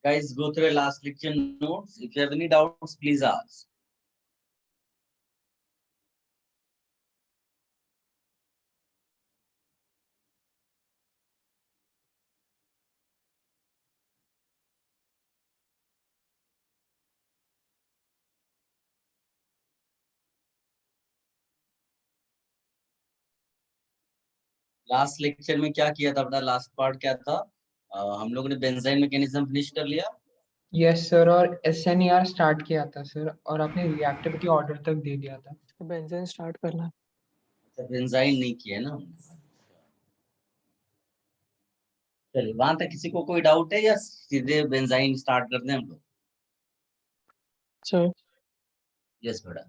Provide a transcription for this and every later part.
Guys, go through the last lecture notes. If you have any doubts, please ask. Last lecture में क्या किया था? अपना last part क्या था? हम लोगों ने बेंजाइन मैकेनिज्म फिनिश कर लिया। यस सर, और SNER स्टार्ट किया था सर, और आपने रिएक्टिविटी ऑर्डर तक दे दिया था। बेंजीन स्टार्ट करना है। अच्छा, बेंजाइन नहीं किया ना। चलिए, वहां तक किसी को कोई डाउट है या सीधे बेंजाइन स्टार्ट कर दें हम लोग? सर यस बेटा।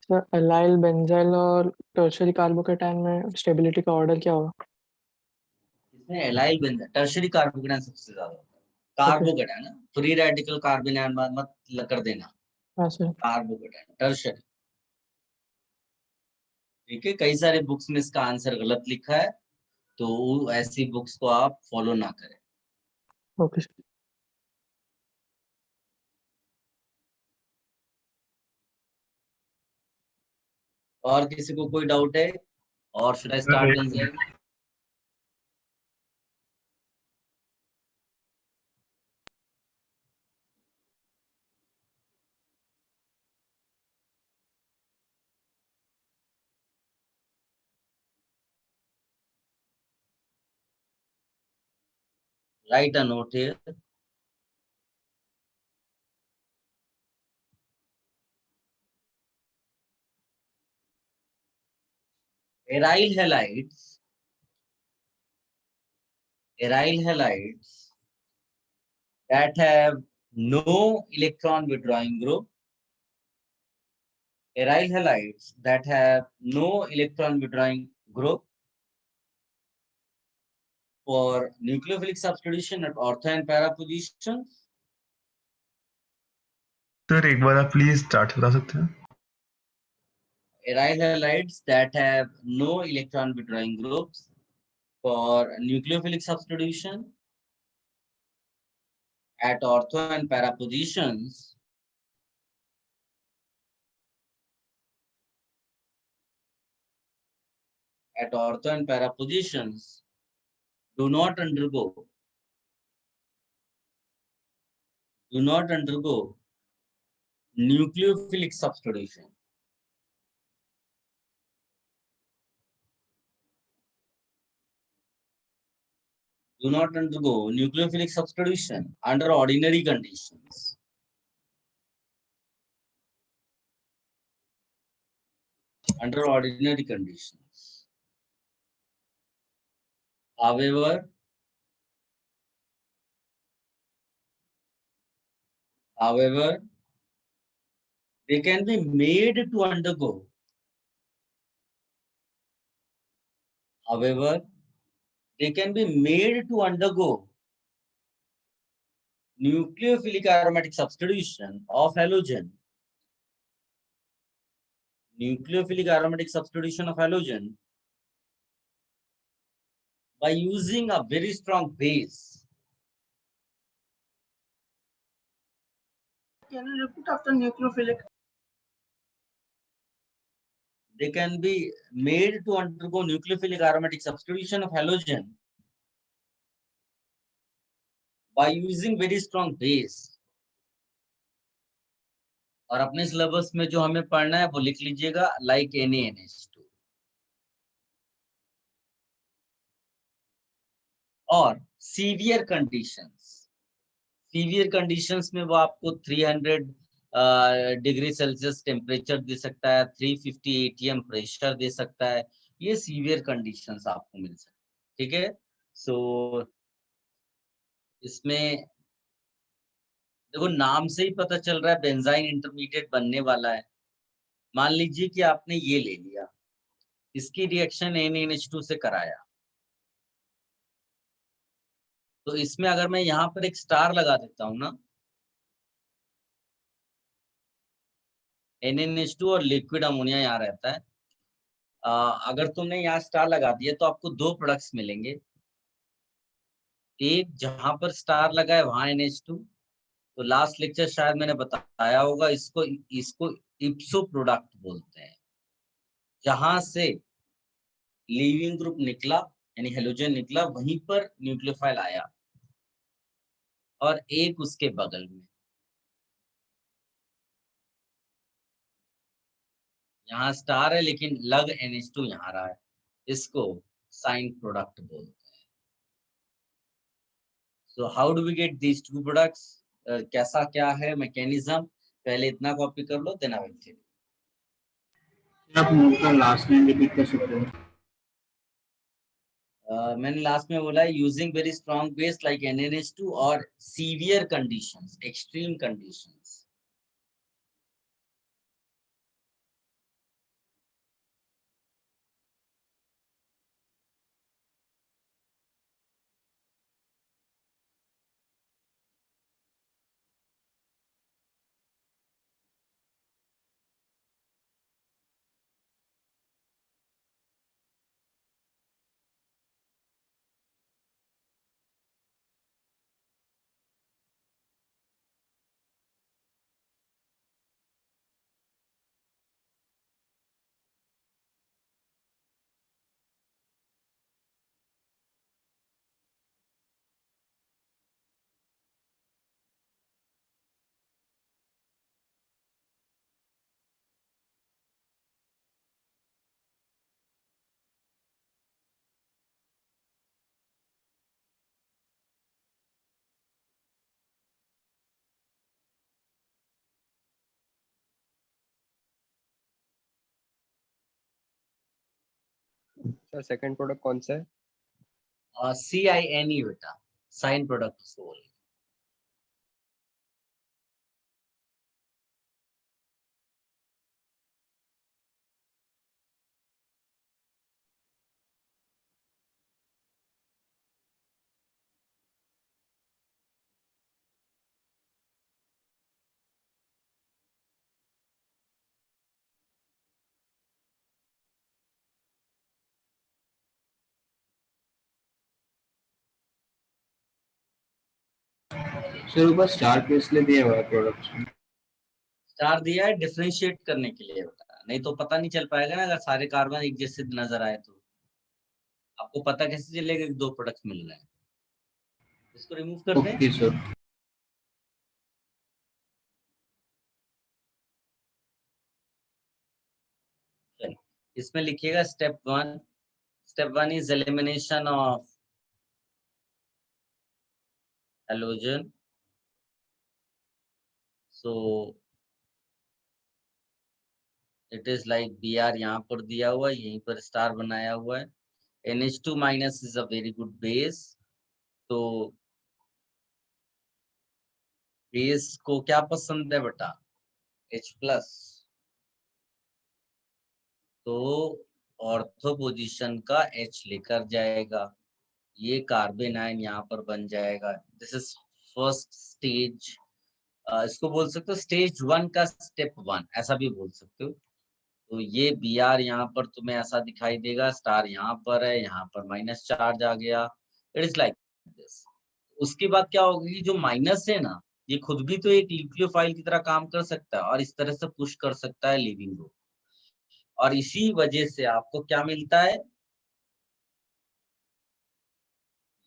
सर एलाइल बेंजाइल और टर्शियरी कार्बोकेटाइन में स्टेबिलिटी का ऑर्डर क्या होगा? इसमें एलाइल बेंजाइन, टर्शियरी कार्बोकेटाइन सबसे ज्यादा होता है। कार्बोकेटाइन ना, फ्री रेडिकल कार्बन आयन मत कर देना। हाँ सर। Carbocation tertiary. ठीक है, कई सारे बुक्स में इसका आंसर गलत लिखा है, तो ऐसी बुक्स को आप फॉलो ना करें। Okay sir. और किसी को कोई डाउट है? और should I start benzene? Write a note here. Aryl halides that have no electron withdrawing group. Aryl halides that have no electron withdrawing group for nucleophilic substitution at ortho and para positions. Sir एक बार आप please start बता सकते हैं? Aryl halides that have no electron withdrawing groups for nucleophilic substitution at ortho and para positions. At ortho and para positions do not undergo nucleophilic substitution. Do not undergo nucleophilic substitution under ordinary conditions. Under ordinary conditions. However, they can be made to undergo. However, they can be made to undergo nucleophilic aromatic substitution of halogen. Nucleophilic aromatic substitution of halogen by using a very strong base. Can you repeat after nucleophilic? They can be made to undergo nucleophilic aromatic substitution of halogen by using very strong base. और अपने syllabus में जो हमें पढ़ना है वो लिख लीजिएगा, like NaNH2. और सीवियर कंडीशंस में वो आपको 300 डिग्री सेल्सियस टेम्परेचर दे सकता है, 350 ATM प्रेशर दे सकता है। ये सीवियर कंडीशंस आपको मिल सकते हैं। ठीक है, सो इसमें देखो नाम से ही पता चल रहा है बेंजाइन इंटरमीडिएट बनने वाला है। मान लीजिए कि आपने ये ले लिया, इसकी रिएक्शन NaNH2 से कराया, तो इसमें अगर मैं यहाँ पर एक स्टार लगा देता हूं ना, NaNH2 और लिक्विड अमोनिया यहाँ रहता है। अगर तुमने यहाँ स्टार लगा दिया तो आपको दो प्रोडक्ट्स मिलेंगे। एक जहां पर स्टार लगा है वहां NH2, तो लास्ट लेक्चर शायद मैंने बताया होगा, इसको इसको इप्सो प्रोडक्ट बोलते हैं, जहां से लीविंग ग्रुप निकला यानी हेलोजन निकला, वहीं पर न्यूक्लियोफाइल आया और एक उसके बगल में, यहाँ स्टार है लेकिन लग NH2 यहाँ रहा है, इसको साइन प्रोडक्ट बोलते हैं। So how do we get these two products, कैसा क्या है मैकेनिज्म, पहले इतना कॉपी कर लो, देन आई विल टेल। आप नोट का लास्ट लाइन रिपीट कर सकते हो? मैंने लास्ट में बोला using very strong base like NaNH2 और severe conditions, extreme conditions. Sir second product कौन सा है? CINE बेटा, साइन प्रोडक्ट उसको बोलेंगे। सर ऊपर स्टार पे इसलिए दिया हुआ है प्रोडक्ट। स्टार दिया है डिफरेंशिएट करने के लिए बेटा, नहीं तो पता नहीं चल पाएगा ना, अगर सारे कार्बन एक जैसे नजर आए तो आपको पता कैसे चलेगा कि दो प्रोडक्ट मिल रहे हैं। इसको रिमूव कर दें। Okay sir. चलिए, इसमें लिखिएगा step 1। Step 1 is elimination of halogen. So it is like Br यहाँ पर दिया हुआ है, यहीं पर स्टार बनाया हुआ है। NH2 minus is a very good base. तो बेस को क्या पसंद है बेटा? H plus. तो ऑर्थो पोजीशन का H लेकर जाएगा, ये कार्बन आयन यहाँ पर बन जाएगा। दिस इज फर्स्ट स्टेज, इसको बोल सकते हो स्टेज 1 का स्टेप 1, ऐसा भी बोल सकते हो। तो ये Br यहाँ पर तुम्हें ऐसा दिखाई देगा, स्टार यहाँ पर है, यहाँ पर माइनस चार्ज आ गया, इट इज लाइक दिस। उसके बाद क्या होगा कि जो माइनस है ना, ये खुद भी तो एक न्यूक्लियोफाइल की तरह काम कर सकता है और इस तरह से पुश कर सकता है लीविंग ग्रुप, और इसी वजह से आपको क्या मिलता है,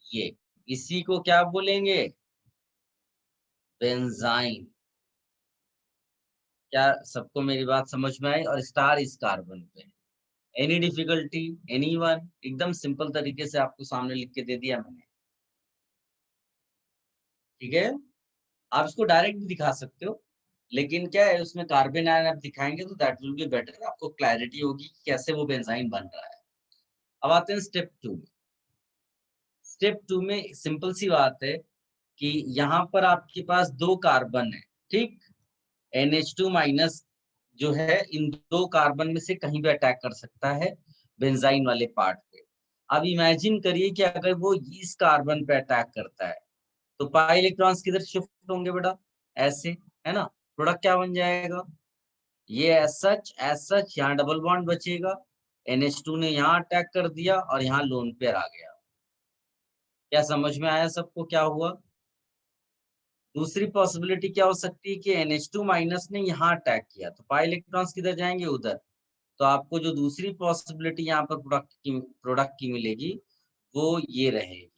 ये इसी को क्या बोलेंगे? बेंजाइन। क्या सबको मेरी बात समझ में आई? और स्टार इस कार्बन पे। Any difficulty anyone? एकदम सिंपल तरीके से आपको सामने लिख के दे दिया मैंने, ठीक है। आप इसको डायरेक्ट भी दिखा सकते हो, लेकिन क्या है उसमें कार्बन आयन आप दिखाएंगे तो दैट विल बी बेटर, आपको क्लैरिटी होगी कि कैसे वो बेंजाइन बन रहा है। अब आते हैं स्टेप 2 में। स्टेप 2 में सिंपल सी बात है कि यहाँ पर आपके पास दो कार्बन है, ठीक। NH2 माइनस जो है इन दो कार्बन में से कहीं भी अटैक कर सकता है बेंजाइन वाले पार्ट पे। अब इमेजिन करिए कि अगर वो इस कार्बन पे अटैक करता है तो पाई इलेक्ट्रॉन्स किधर शिफ्ट होंगे बेटा? ऐसे, है ना। प्रोडक्ट क्या बन जाएगा? ये एज सच यहाँ डबल बॉन्ड बचेगा, NH2 ने यहाँ अटैक कर दिया और यहाँ लोन पेयर आ गया। क्या समझ में आया सबको क्या हुआ? दूसरी पॉसिबिलिटी क्या हो सकती है कि NH2 माइनस ने यहाँ अटैक किया तो पाई इलेक्ट्रॉन्स किधर जाएंगे, उधर। तो आपको जो दूसरी पॉसिबिलिटी यहाँ पर प्रोडक्ट की मिलेगी वो ये रहेगी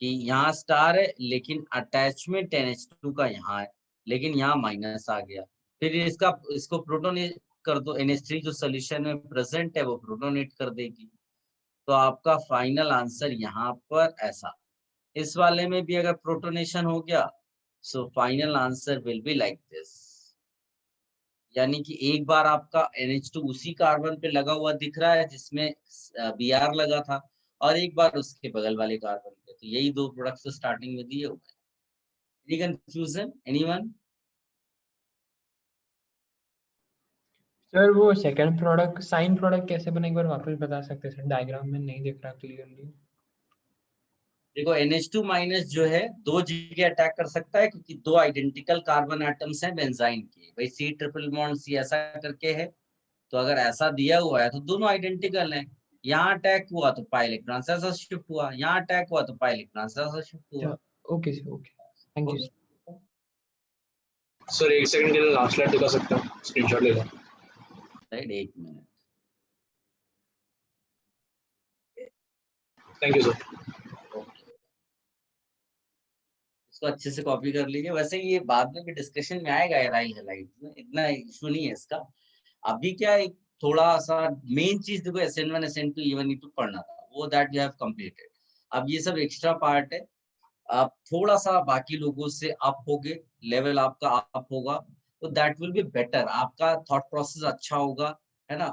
कि यहाँ स्टार है लेकिन अटैचमेंट NH2 का यहाँ है, लेकिन यहाँ माइनस आ गया। फिर इसको प्रोटोनेट कर दो, NH3 जो सोल्यूशन में प्रेजेंट है वो प्रोटोनेट कर देगी। तो आपका फाइनल आंसर यहाँ पर ऐसा। इस वाले में भी अगर प्रोटोनेशन हो गया so final answer will be like this. यानी कि एक बार आपका NH2 उसी कार्बन पे लगा हुआ दिख रहा है जिसमें Br लगा था, और एक बार उसके बगल वाले कार्बन पे। तो यही दो प्रोडक्ट्स तो स्टार्टिंग में दिए हुए हैं। Any confusion, anyone? सर वो सेकंड प्रोडक्ट साइन प्रोडक्ट कैसे बना, एक बार वापस बता सकते हैं सर, डायग्राम में नहीं दिख रहा क्लियरली। देखो NH2 माइनस जो है दो जगह अटैक कर सकता है क्योंकि दो आइडेंटिकल कार्बन एटम्स हैं बेंजाइन के, भाई C ट्रिपल बॉन्ड C ऐसा करके है। तो अगर ऐसा दिया हुआ है तो दोनों आइडेंटिकल हैं। यहाँ अटैक हुआ तो पाई इलेक्ट्रॉन से ऐसा शिफ्ट हुआ, यहाँ अटैक हुआ तो पाई इलेक्ट्रॉन से ऐसा शिफ्ट हुआ। Okay sir, okay, thank you. Sir एक सेकंड के लिए लास्ट स्लाइड दिखा सकते हैं, स्क्रीनशॉट ले लो। राइट, एक मिनट। Thank you sir. इसको अच्छे से कॉपी कर लीजिए। वैसे ये बाद में भी डिस्कशन में आएगा एराइल हैलाइड में, इतना इशू नहीं है इसका। अभी क्या एक थोड़ा सा मेन चीज देखो, SN1 SN2 E1 E2 पढ़ना था, वो दैट यू हैव कंप्लीटेड। अब ये सब एक्स्ट्रा पार्ट है। आप थोड़ा सा बाकी लोगों से अप होगे, लेवल आपका अप होगा तो दैट विल बी बेटर, आपका थॉट प्रोसेस अच्छा होगा, है ना।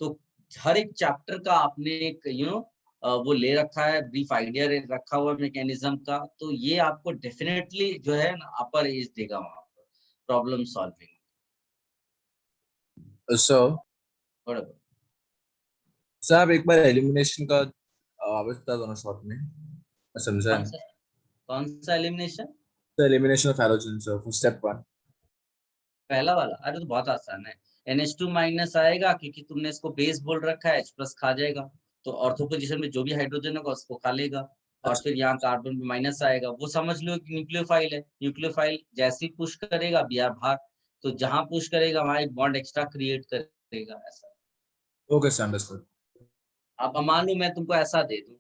तो हर एक चैप्टर का आपने एक वो ले रखा है, ब्रीफ आइडिया रखा हुआ है मैकेनिज्म का, तो ये आपको डेफिनेटली जो है ना अपर एज देगा वहां पर प्रॉब्लम सॉल्विंग। सर बराबर। सर आप एक बार एलिमिनेशन का वापस बता दो ना शॉर्ट में, मैं समझा कौन नहीं। सा कौन सा elimination? Sir elimination of halogen sir for step 1। पहला वाला, अरे तो बहुत आसान है। NH2 माइनस आएगा क्योंकि तुमने इसको बेस बोल रखा है, H प्लस खा जाएगा, तो ऑर्थो पोजीशन में जो भी हाइड्रोजन होगा उसको खा लेगा। और अच्छा। फिर यहाँ कार्बन पे माइनस आएगा, वो समझ लो कि न्यूक्लियोफाइल है, न्यूक्लियोफाइल जैसे ही पुश करेगा Br बाहर, तो जहां पुश करेगा वहां एक बॉन्ड एक्स्ट्रा क्रिएट करेगा ऐसा। Okay sir, understood. अब मान लो मैं तुमको ऐसा दे दूं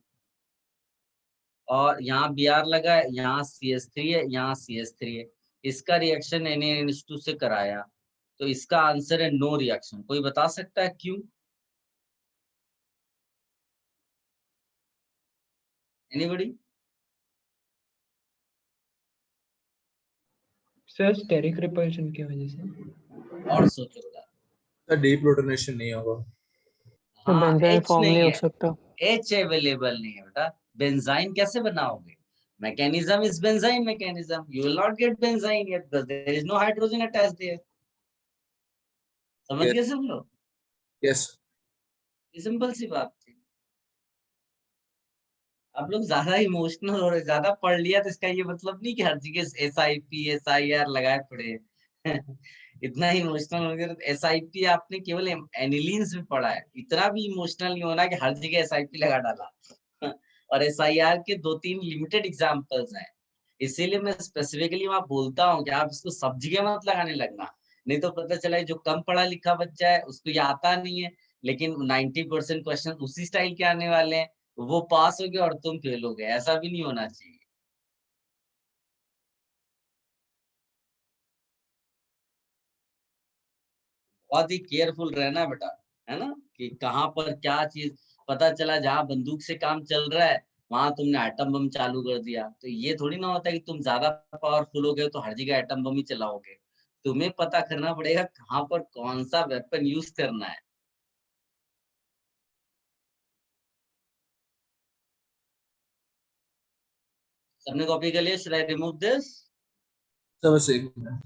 और यहाँ Br लगा है, यहाँ CH3 है, यहाँ CH3 है, इसका रिएक्शन NaNH2 से कराया, तो इसका आंसर है नो रिएक्शन। कोई बता सकता है क्यों? एनीबॉडी? सर स्टेरिक रिपल्शन की वजह से। और सोचो क्या? सर डीप्रोटोनेशन नहीं होगा। तो हाँ, बेंजाइन H फॉर्म नहीं नहीं हो है, सकता। H अवेलेबल नहीं है बेटा। बेंजाइन कैसे बनाओगे? mechanism is benzyne mechanism, you will not get benzene yet because there is no hydrogen attached there. समझ Yes. गए सब लोग? यस। ये सिंपल सी बात थी। आप लोग ज्यादा इमोशनल हो रहे, ज्यादा पढ़ लिया तो इसका ये मतलब नहीं कि हर जगह SIP SIR लगाए पड़े हैं। इतना इमोशनल हो गया तो SIP आपने केवल एनिलीन्स में पढ़ा है, इतना भी इमोशनल नहीं होना कि हर जगह SIP लगा डाला। और SIR के 2-3 लिमिटेड एग्जांपल्स हैं, इसीलिए मैं स्पेसिफिकली वहां बोलता हूँ कि आप इसको सब जगह मत लगाने लगना, नहीं तो पता चला जो कम पढ़ा लिखा बच्चा है उसको ये आता नहीं है, लेकिन 90% क्वेश्चन उसी स्टाइल के आने वाले हैं, वो पास हो गए और तुम फेल हो गए, ऐसा भी नहीं होना चाहिए। बहुत ही केयरफुल रहना बेटा, है ना, कि कहाँ पर क्या चीज। पता चला जहाँ बंदूक से काम चल रहा है वहां तुमने एटम बम चालू कर दिया, तो ये थोड़ी ना होता है कि तुम ज्यादा पावरफुल हो गए तो हर जगह एटम बम ही चलाओगे। तुम्हें पता करना पड़ेगा कहाँ पर कौन सा वेपन यूज करना है। सबने कॉपी कर लिया? Should I remove this? Sir बस एक मिनट।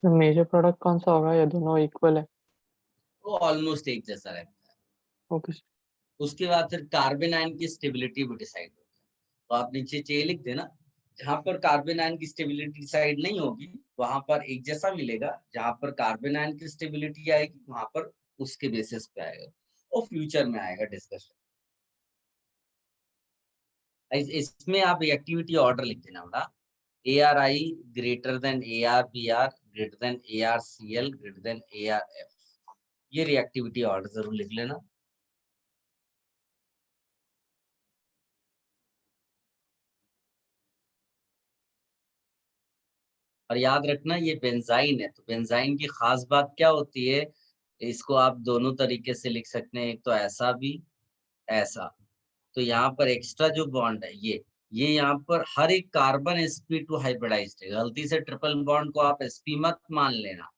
मेजर प्रोडक्ट कौन सा होगा या दोनों इक्वल है? वो ऑलमोस्ट एक जैसा रहता है। ओके। उसके बाद फिर कार्बन आयन की स्टेबिलिटी भी डिसाइड होता है। तो आप नीचे ये लिख देना, जहां पर कार्बन आयन की स्टेबिलिटी डिसाइड नहीं होगी वहां पर एक जैसा मिलेगा, जहां पर कार्बन आयन की स्टेबिलिटी आएगी वहां पर उसके बेसिस पे आएगा और फ्यूचर में आएगा डिस्कशन। इसमें आप एक्टिविटी ऑर्डर लिख देना बेटा, ARI greater than ARBR greater than ARCL greater than ARF, ये रिएक्टिविटी ऑर्डर जरूर लिख लेना। और याद रखना ये बेंजाइन है, तो बेंजाइन की खास बात क्या होती है, इसको आप दोनों तरीके से लिख सकते हैं, एक तो ऐसा भी, ऐसा। तो यहाँ पर एक्स्ट्रा जो बॉन्ड है ये यहाँ पर हर एक कार्बन sp2 हाइब्रिडाइज्ड है, गलती से ट्रिपल बॉन्ड को आप sp मत मान लेना।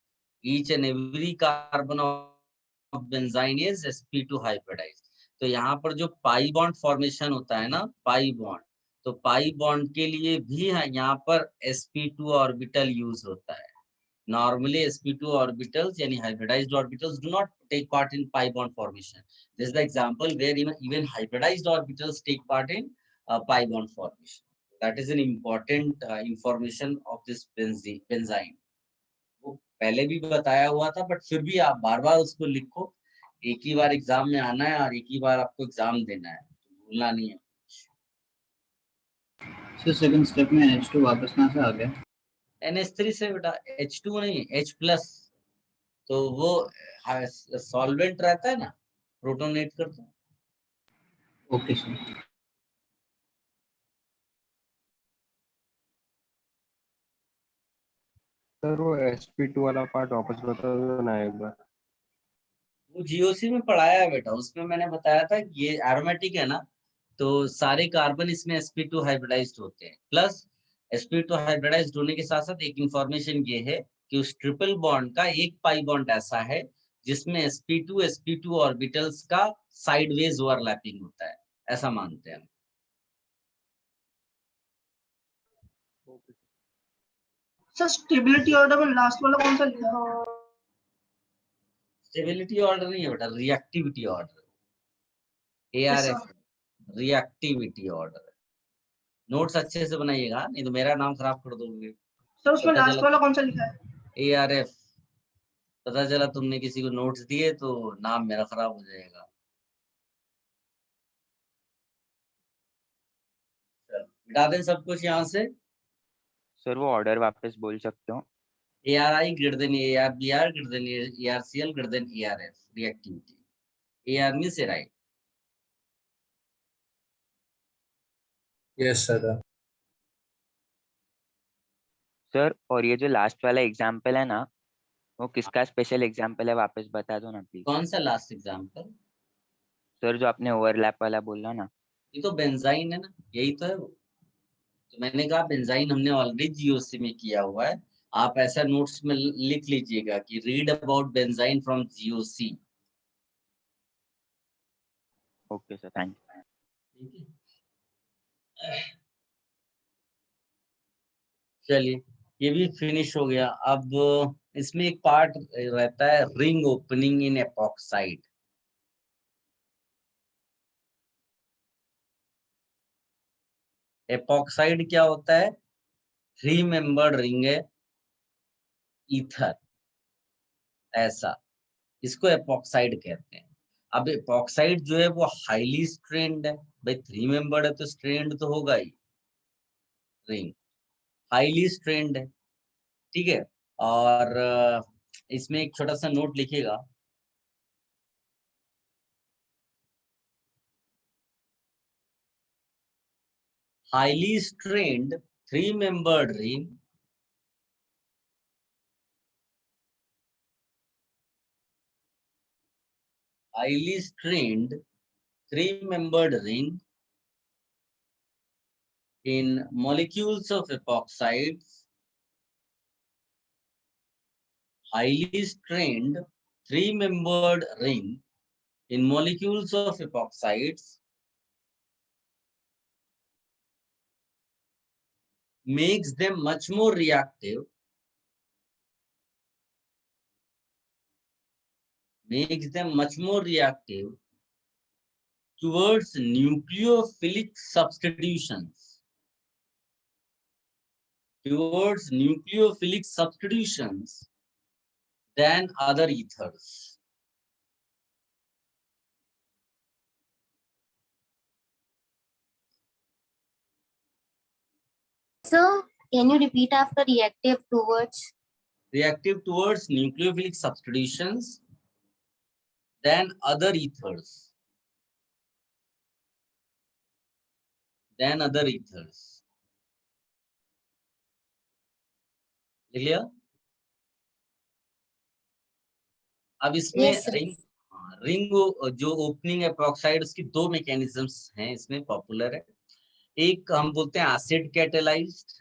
Each and every carbon of benzene is sp2 hybridized. तो यहाँ पर जो पाई बॉन्ड फॉर्मेशन होता है ना, पाई बॉन्ड, तो पाई बॉन्ड के लिए भी यहाँ पर sp2 ऑर्बिटल यूज होता है। Normally sp2 orbitals yani hybridized orbitals do not take part in pi bond formation. This is the example where even hybridized orbitals take part in pi bond formation. That is an important information of this benzene. वो पहले भी बताया हुआ था, but फिर भी आप बार बार उसको लिखो, एक ही बार एग्जाम में आना है और एक ही बार आपको एग्जाम देना है, भूलना नहीं है। सर सेकंड स्टेप में H2 वापस कहाँ से आ गया? NH3 से बेटा, H2 नहीं H+, तो वो सॉल्वेंट रहता है ना, प्रोटोनेट करता है। Okay sir. सर वो sp2 वाला पार्ट वापस बता दो ना एक बार। वो GOC में पढ़ाया है बेटा, उसमें मैंने बताया था कि ये एरोमेटिक है ना, तो सारे कार्बन इसमें sp2 हाइब्रिडाइज्ड होते हैं। प्लस sp2 हाइब्रिडाइज्ड होने के साथ साथ एक इंफॉर्मेशन ये है कि उस ट्रिपल बॉन्ड का एक पाई बॉन्ड ऐसा है जिसमें sp2 ऑर्बिटल्स का साइडवेज ओवरलैपिंग होता है, ऐसा मानते हैं। सर स्टेबिलिटी ऑर्डर में लास्ट वाला कौन सा लिखा है? स्टेबिलिटी ऑर्डर नहीं है बेटा, reactivity order, ARF, reactivity order. Notes अच्छे से बनाइएगा, नहीं तो मेरा नाम खराब कर दोगे। सर उसमें पता लास्ट चला वाला कौन सा लिखा है? ARF, पता चला तुमने किसी को नोट्स दिए तो नाम मेरा खराब हो जाएगा। हटा दें सब कुछ यहाँ से। सर वो ऑर्डर वापस बोल सकते हो? ARI greater than ARBR greater than ARCL greater than ARF, reactivity. AR means right. Yes sir. Sir और ये जो लास्ट वाला एग्जाम्पल है ना, वो किसका स्पेशल एग्जाम्पल है, वापस बता दो ना प्लीज। कौन सा लास्ट एग्जाम्पल? सर जो आपने ओवरलैप वाला बोला ना। ये तो बेंजाइन है ना, यही तो है वो। तो मैंने कहा बेंजाइन हमने ऑलरेडी GOC में किया हुआ है, आप ऐसा नोट्स में लिख लीजिएगा कि read about benzene from GOC। Okay sir, thank you. ठीक है, चलिए ये भी फिनिश हो गया। अब इसमें एक पार्ट रहता है ring opening in epoxide. Epoxide क्या होता है? 3 मेंबर्ड रिंग है, ईथर, ऐसा, इसको एपॉक्साइड कहते हैं। अब एपॉक्साइड जो है वो हाईली स्ट्रेन्ड है, भाई 3 मेंबर्ड है तो स्ट्रेन्ड तो होगा ही, रिंग हाईली स्ट्रेन्ड है, ठीक है। और इसमें एक छोटा सा नोट लिखिएगा, highly strained 3-membered ring highly strained 3-membered ring in molecules of epoxides, highly strained 3-membered ring in molecules of epoxides makes them much more reactive, towards nucleophilic substitutions, than other ethers. So, can you repeat after reactive towards? Reactive towards nucleophilic substitutions than other ethers. Clear? अब इसमें Yes, sir. Ring जो opening एप्रोक्साइड उसकी दो mechanisms हैं इसमें popular है। एक हम बोलते हैं एसिड कैटेलाइज्ड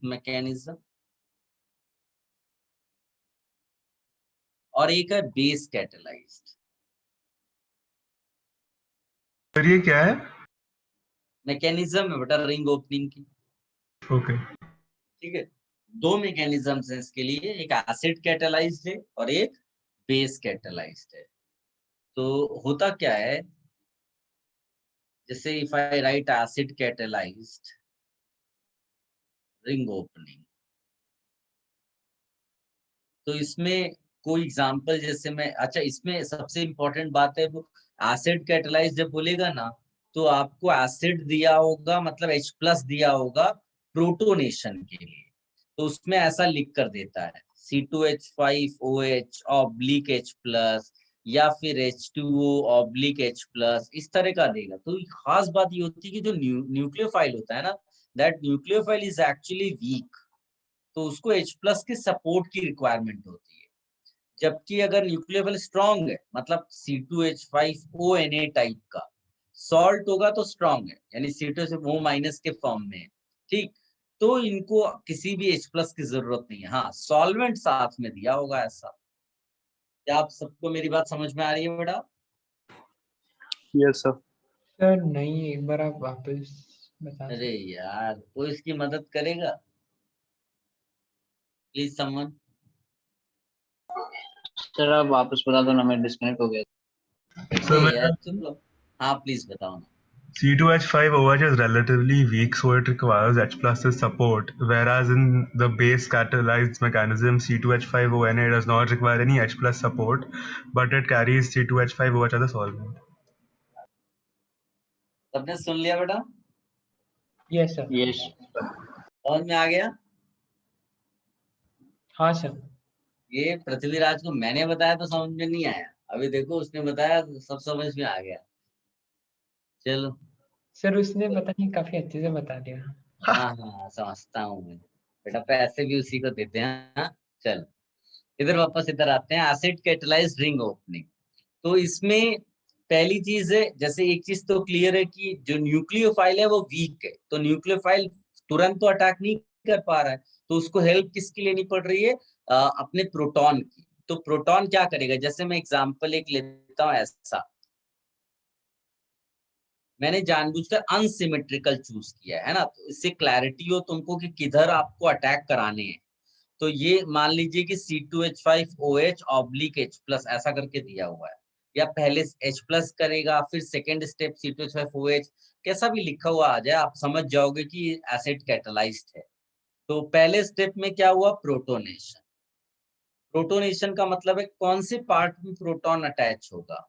मैकेनिज्म, और एक है बेस कैटेलाइज्ड। सर ये क्या है? मैकेनिज्म है बेटा रिंग ओपनिंग की। ओके ठीक है, दो मैकेनिज्म्स हैं इसके लिए, एक एसिड कैटेलाइज्ड है और एक बेस कैटेलाइज्ड है। तो होता क्या है, जैसे if I right acid catalysed ring opening, तो इसमें कोई एग्जांपल जैसे मैं, अच्छा इसमें सबसे इंपॉर्टेंट बात है, वो एसिड कैटेलाइज्ड जब बोलेगा ना तो आपको एसिड दिया होगा, मतलब H+ दिया होगा प्रोटोनेशन के लिए, तो उसमें ऐसा लिख कर देता है C2H5OH ऑब्लिक H+, या फिर H2O H+, इस तरह का देगा। तो खास बात ये होती है कि जो न्यूक्लियोफाइल होता है ना, that nucleophile is actually weak, तो उसको H+ के सपोर्ट की रिक्वायरमेंट होती है। जबकि अगर न्यूक्लियोफाइल स्ट्रॉन्ग है, मतलब C2H5ONA टाइप का सॉल्ट होगा तो स्ट्रॉन्ग है, यानी C2H4- के फॉर्म में है, ठीक, तो इनको किसी भी H+ की जरूरत नहीं है। हाँ, सॉल्वेंट साथ में दिया होगा ऐसा। क्या आप सबको मेरी बात समझ में आ रही है बेटा? Yes sir. सर नहीं, एक बार आप वापस बता अरे यार, कोई इसकी मदद करेगा प्लीज समवन? सर आप वापस बता दो ना, मैं डिस्कनेक्ट हो गया। सर यार चुप लो। हाँ प्लीज बताओ ना। C2H5OH is relatively weak, so it requires H+'s support, whereas in the base catalyzed mechanism, C2H5ONA does not require any H+ support, but it carries C2H5OH as a solvent. सबने सुन लिया बेटा? Yes sir. Yes समझ में आ गया? हाँ sir. ये पृथ्वीराज को मैंने बताया तो समझ में नहीं आया, अभी देखो उसने बताया तो सब समझ में आ गया। चलो। सर उसने पता नहीं काफी अच्छे से बता दिया। हाँ समझता हूँ मैं बेटा, पैसे भी उसी को देते हैं। हाँ? चलो इधर वापस इधर आते हैं, एसिड कैटेलाइज्ड रिंग ओपनिंग। तो इसमें पहली चीज है, जैसे एक चीज तो क्लियर है कि जो न्यूक्लियोफाइल है वो वीक है, तो न्यूक्लियोफाइल तुरंत तो अटैक नहीं कर पा रहा है, तो उसको हेल्प किसकी लेनी पड़ रही है? अपने प्रोटॉन की। तो प्रोटॉन क्या करेगा, जैसे मैं एग्जांपल एक लेता हूं ऐसा, मैंने जानबूझकर अनसिमेट्रिकल चूज किया है ना, तो इससे क्लैरिटी हो तुमको कि किधर आपको अटैक कराने हैं। तो ये मान लीजिए कि C2H5OH ऑब्लिक H+ ऐसा करके दिया हुआ है, या पहले H+ करेगा, फिर सेकेंड स्टेप C2H5OH, कैसा भी लिखा हुआ आ जाए आप समझ जाओगे कि एसिड कैटेलाइज्ड है। तो पहले स्टेप में क्या हुआ? प्रोटोनेशन। प्रोटोनेशन का मतलब है कौन से पार्ट में प्रोटॉन अटैच होगा।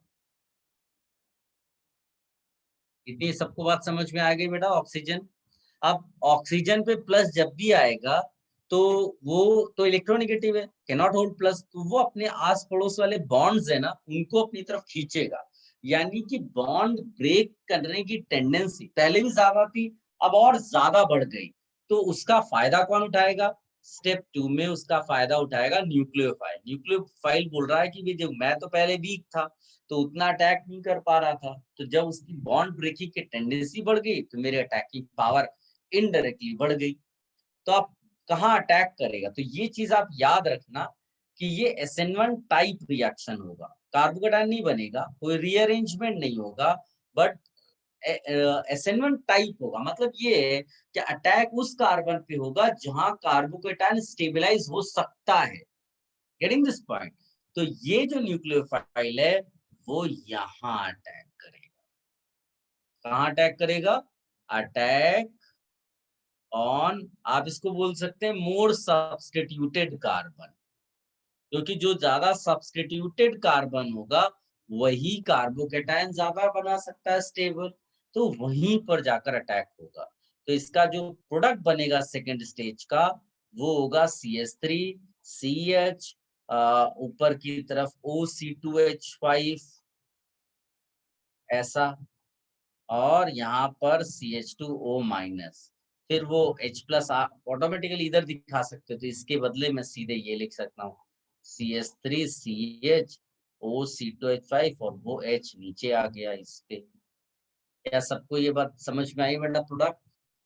इतनी सबको बात समझ में आ गई बेटा? ऑक्सीजन, अब ऑक्सीजन पे प्लस जब भी आएगा तो वो तो इलेक्ट्रोनेगेटिव है, कैनॉट होल्ड प्लस, तो वो अपने आस पड़ोस वाले बॉन्ड्स है ना उनको अपनी तरफ खींचेगा, यानी कि बॉन्ड ब्रेक करने की टेंडेंसी पहले भी ज्यादा थी, अब और ज्यादा बढ़ गई। तो उसका फायदा कौन उठाएगा? स्टेप 2 में उसका फायदा उठाएगा न्यूक्लियोफाइल। न्यूक्लियोफाइल बोल रहा है कि जो मैं तो पहले वीक था तो उतना अटैक नहीं कर पा रहा था, तो जब उसकी बॉन्ड ब्रेकिंग की टेंडेंसी बढ़ गई तो मेरे अटैकिंग पावर इनडायरेक्टली बढ़ गई। तो आप कहाँ अटैक करेगा? तो ये चीज आप याद रखना कि ये SN1 टाइप रिएक्शन होगा, कार्बोकेटायन नहीं बनेगा, कोई रीअरेंजमेंट नहीं होगा, बट SN1 टाइप होगा। मतलब ये है कि अटैक उस कार्बन पे होगा जहां कार्बोकेटायन स्टेबलाइज हो सकता है। Getting this point? तो ये जो न्यूक्लियोफाइल है वो यहाँ अटैक करेगा। कहाँ अटैक करेगा? अटैक ऑन, आप इसको बोल सकते हैं मोर सब्स्टिट्यूटेड कार्बन, क्योंकि जो ज्यादा सब्स्टिट्यूटेड कार्बन होगा वही कार्बोकेटायन ज्यादा बना सकता है स्टेबल, तो वहीं पर जाकर अटैक होगा। तो इसका जो प्रोडक्ट बनेगा सेकेंड स्टेज का वो होगा CH3 CH, ऊपर की तरफ OC2H5 ऐसा, और यहाँ पर CH2O-, फिर वो H+ आप ऑटोमेटिकली इधर दिखा सकते हो, तो इसके बदले मैं सीधे ये लिख सकता हूँ CH3 CH OC2H5 और वो H नीचे आ गया इस पे। क्या सबको ये बात समझ में आई बेटा प्रोडक्ट?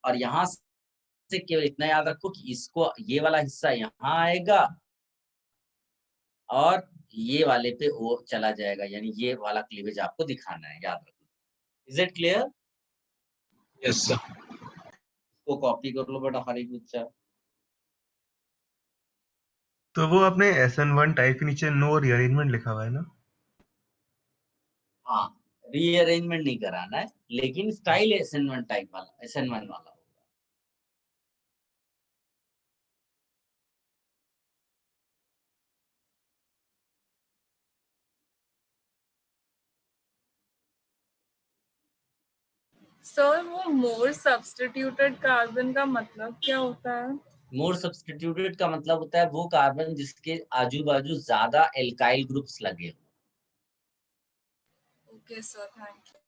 और यहाँ से केवल इतना याद रखो कि इसको ये वाला हिस्सा यहाँ आएगा और ये वाले पे वो चला जाएगा, यानी ये वाला क्लीवेज आपको दिखाना है, याद रखो। Is it clear? Yes sir. को कॉपी कर लो बेटा हरी बच्चा। तो वो अपने SN1 टाइप के नीचे नो रीअरेंजमेंट लिखा हुआ है ना? हाँ, रीअरेंजमेंट नहीं कराना है, लेकिन स्टाइल SN1 टाइप वाला, SN1 वाला होगा। सर वो मोर सब्स्टिट्यूटेड कार्बन का मतलब क्या होता है? मोर सब्स्टिट्यूटेड का मतलब होता है वो कार्बन जिसके आजू बाजू ज्यादा एल्काइल ग्रुप्स लगे हो। Okay sir, thank you.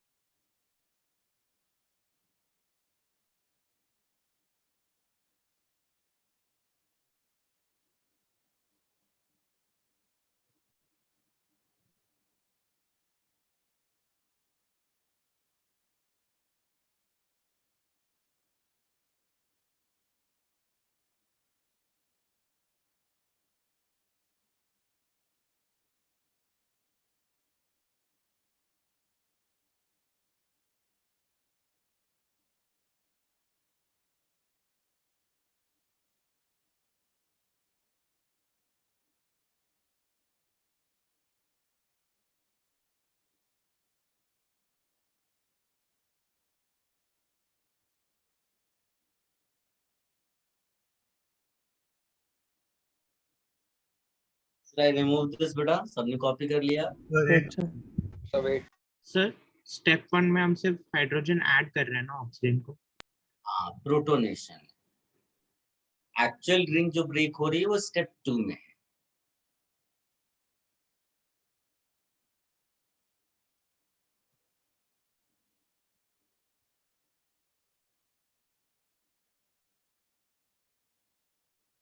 Should I remove this बेटा? सबने कॉपी कर लिया? सर स्टेप 1 में हम सिर्फ हाइड्रोजन ऐड कर रहे हैं ना ऑक्सीजन को? हाँ, प्रोटोनेशन। एक्चुअल रिंग जो ब्रेक हो रही है वो स्टेप 2 में है।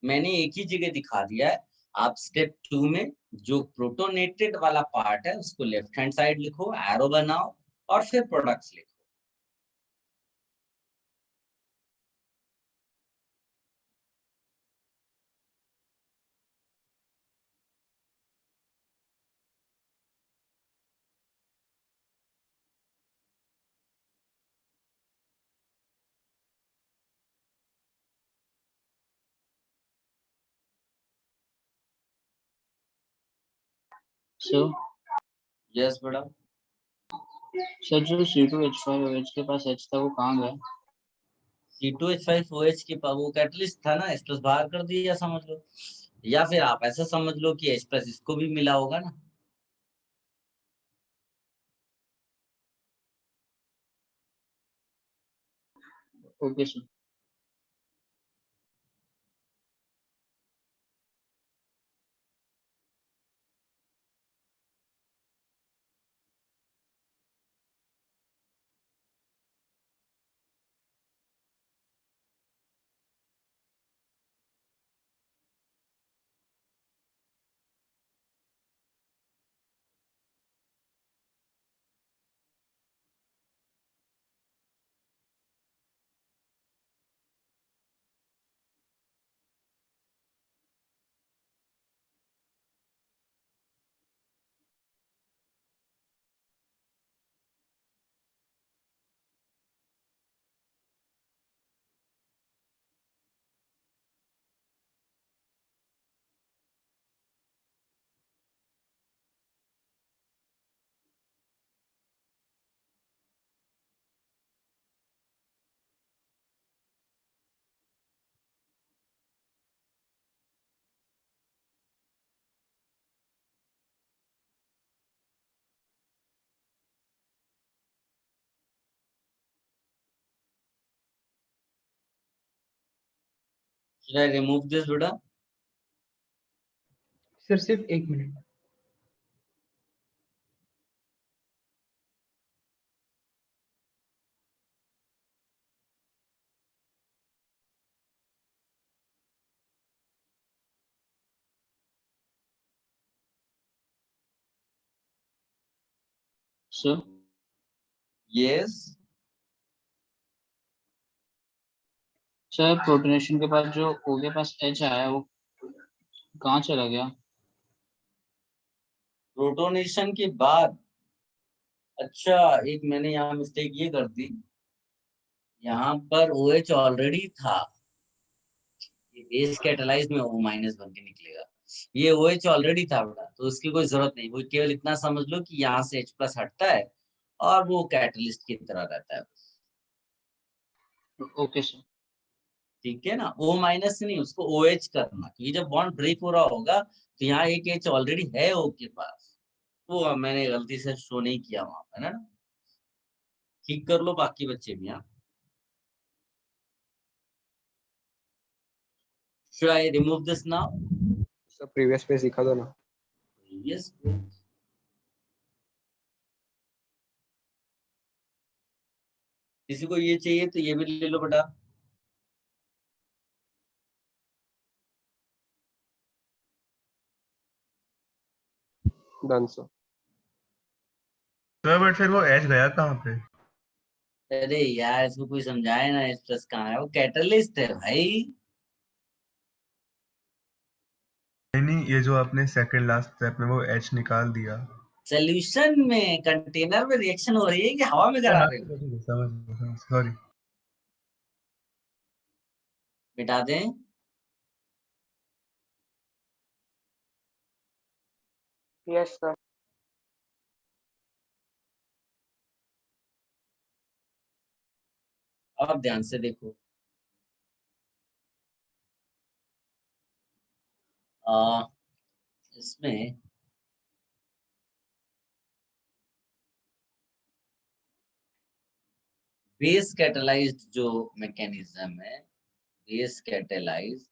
मैंने एक ही जगह दिखा दिया है। आप स्टेप 2 में जो प्रोटोनेटेड वाला पार्ट है उसको लेफ्ट हैंड साइड लिखो, एरो बनाओ और फिर प्रोडक्ट्स लिखो। सर यस बेटा। सर जो C2H5OH के पास H था वो कहाँ गया? C2H5OH के पास वो कैटलिस्ट था ना, H+ बाहर कर दिया समझ लो, या फिर आप ऐसा समझ लो कि H+ इसको भी मिला होगा ना। Okay sir. Should I remove this बेटा? सर सिर्फ 1 minute. Sir Yes. Sir protonation के बाद जो O के पास H आया वो कहाँ चला गया? प्रोटोनेशन के बाद, अच्छा एक मैंने यहाँ मिस्टेक ये कर दी, यहाँ पर OH ऑलरेडी था, बेस कैटालाइज में O माइनस बन के निकलेगा, ये OH ऑलरेडी था बेटा, तो उसकी कोई जरूरत नहीं, वो केवल इतना समझ लो कि यहाँ से H प्लस हटता है और वो कैटलिस्ट की तरह रहता है. Okay sir. ठीक है ना, O माइनस से नहीं, उसको OH करना, क्योंकि जब बॉन्ड ब्रेक हो रहा होगा तो यहाँ एक H ऑलरेडी है O के पास, वो मैंने गलती से शो नहीं किया वहां पर, है ना. ठीक कर लो बाकी बच्चे भी. यहाँ should I remove this now? Sir previous page दिखा दो ना. Yes. किसी को ये चाहिए तो ये भी ले लो बेटा. Done sir. सर बट फिर वो एच गया कहाँ पे? अरे यार इसको कोई समझाए ना, इस प्लस कहाँ है, वो कैटलिस्ट है भाई. नहीं, ये जो आपने सेकंड लास्ट स्टेप में वो एच निकाल दिया. सोल्यूशन में कंटेनर में रिएक्शन हो रही है कि हवा में करा रहे हो? समझ, सॉरी. मिटा दें. Yes sir. अब ध्यान से देखो, इसमें बेस कैटालाइज्ड जो मैकेनिज्म है, बेस कैटालाइज,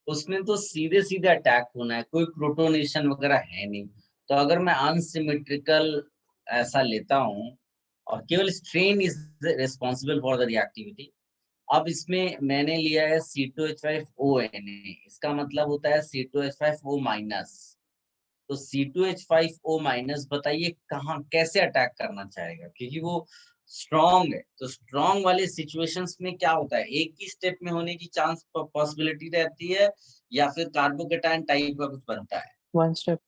उसमें तो सीधे सीधे अटैक होना है, कोई प्रोटोनेशन वगैरह है नहीं. तो अगर मैं अनसिमेट्रिकल ऐसा लेता हूं और केवल strain is responsible for the reactivity. अब इसमें मैंने लिया है C2H5ONa, इसका मतलब होता है C2H5O माइनस. तो C2H5O माइनस बताइए कहाँ कैसे अटैक करना चाहेगा, क्योंकि वो स्ट्रॉन्ग है. तो स्ट्रॉन्ग वाले सिचुएशंस में क्या होता है, एक ही स्टेप में होने की चांस पॉसिबिलिटी रहती है, या फिर कार्बोकेटायन टाइप का कुछ बनता है. 1 स्टेप.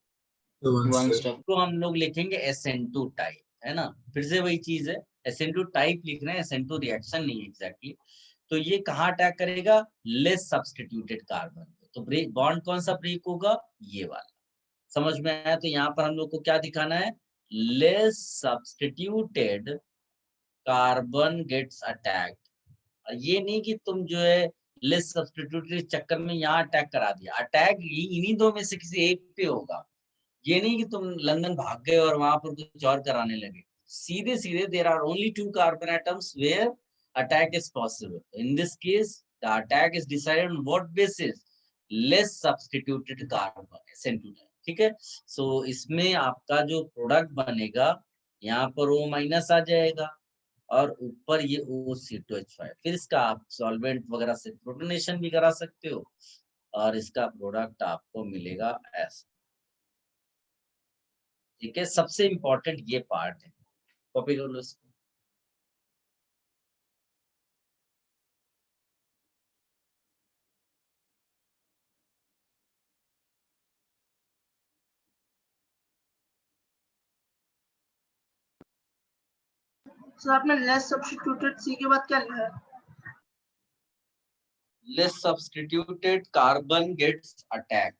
One step. तो हम लोग लिखेंगे SN2 टाइप, है ना. फिर से वही चीज है, SN2 टाइप लिख रहे हैं, SN2 रिएक्शन नहीं एग्जैक्टली. तो ये कहाँ अटैक करेगा, लेस सब्स्टिट्यूटेड कार्बन. तो ब्रेक बॉन्ड कौन सा ब्रेक होगा, ये वाला. समझ में आया? तो यहाँ पर हम लोग को क्या दिखाना है, less substituted carbon gets attacked. ये नहीं कि तुम जो है लेस सब्स्टिट्यूटेड चक्कर में यहाँ अटैक करा दिया, अटैक इन्हीं दो में से किसी एक पे होगा. ये नहीं कि तुम लंदन भाग गए और वहां पर कुछ और कराने लगे. सीधे सीधे there are only 2 carbon atoms where attack is possible. In this case the attack is decided on what basis, less substituted carbon SN2. ठीक है. सो इसमें आपका जो प्रोडक्ट बनेगा, यहाँ पर O माइनस आ जाएगा और ऊपर ये OC2H5. फिर इसका आप सॉल्वेंट वगैरह से प्रोटोनेशन भी करा सकते हो और इसका प्रोडक्ट आपको मिलेगा ऐसा. ठीक है, सबसे इंपॉर्टेंट ये पार्ट है, कॉपी कर लो इसको. सर आपने लेस सब्स्टिट्यूटेड C के बाद क्या लिखा है? Less substituted carbon gets attack.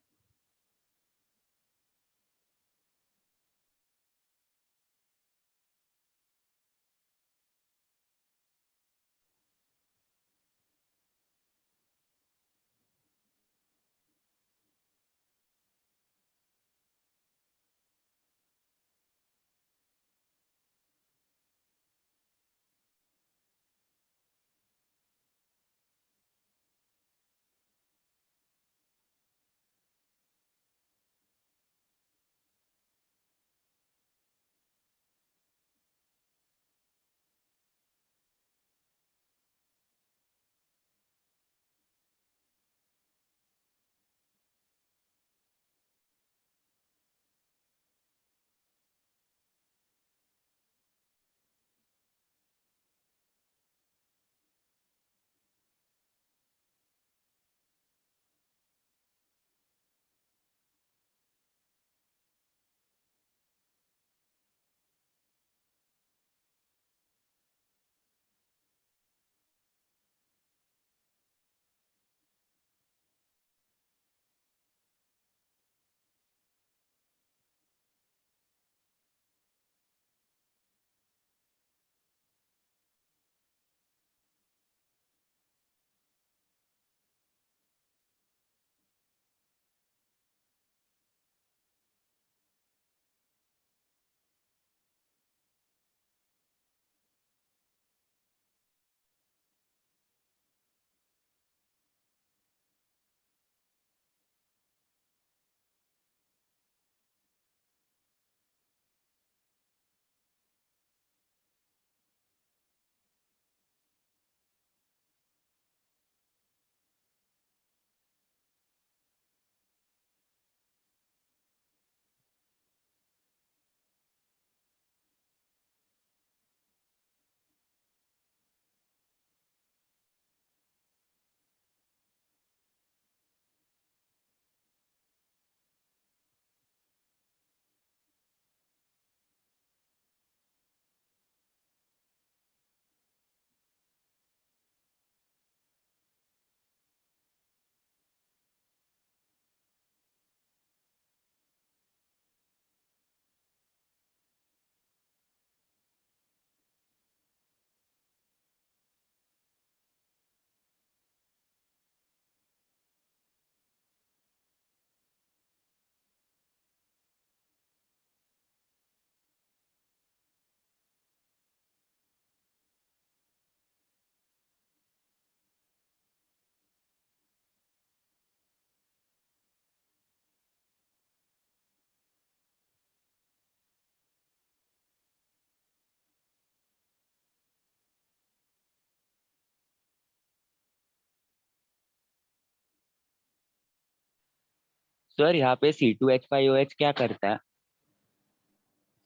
Sir यहाँ पे C2H5OH क्या करता है?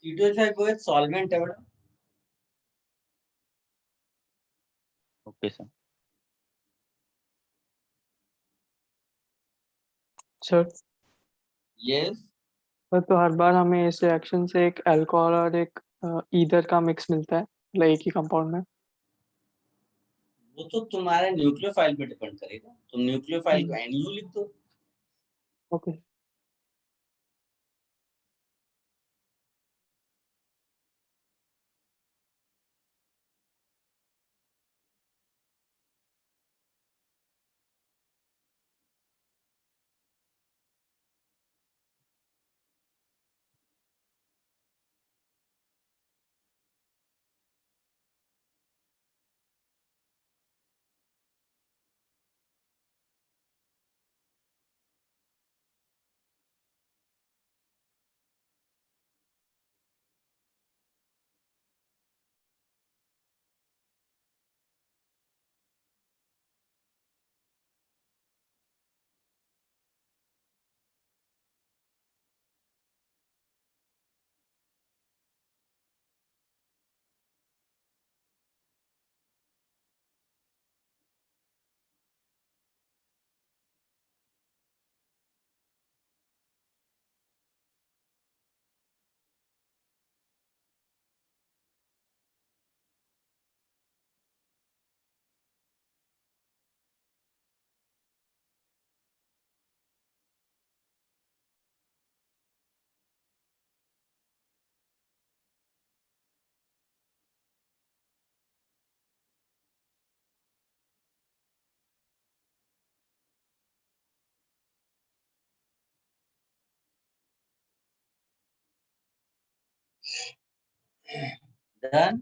C2H5OH सॉल्वेंट है बेटा। Okay sir. सर यस, तो हर बार हमें इस रिएक्शन से एक अल्कोहल और एक ईथर का मिक्स मिलता है, मतलब एक ही कंपाउंड में। वो तो तुम्हारे न्यूक्लियोफाइल पे डिपेंड करेगा, तुम न्यूक्लियोफाइल को NU लिख दो। ओके। डन।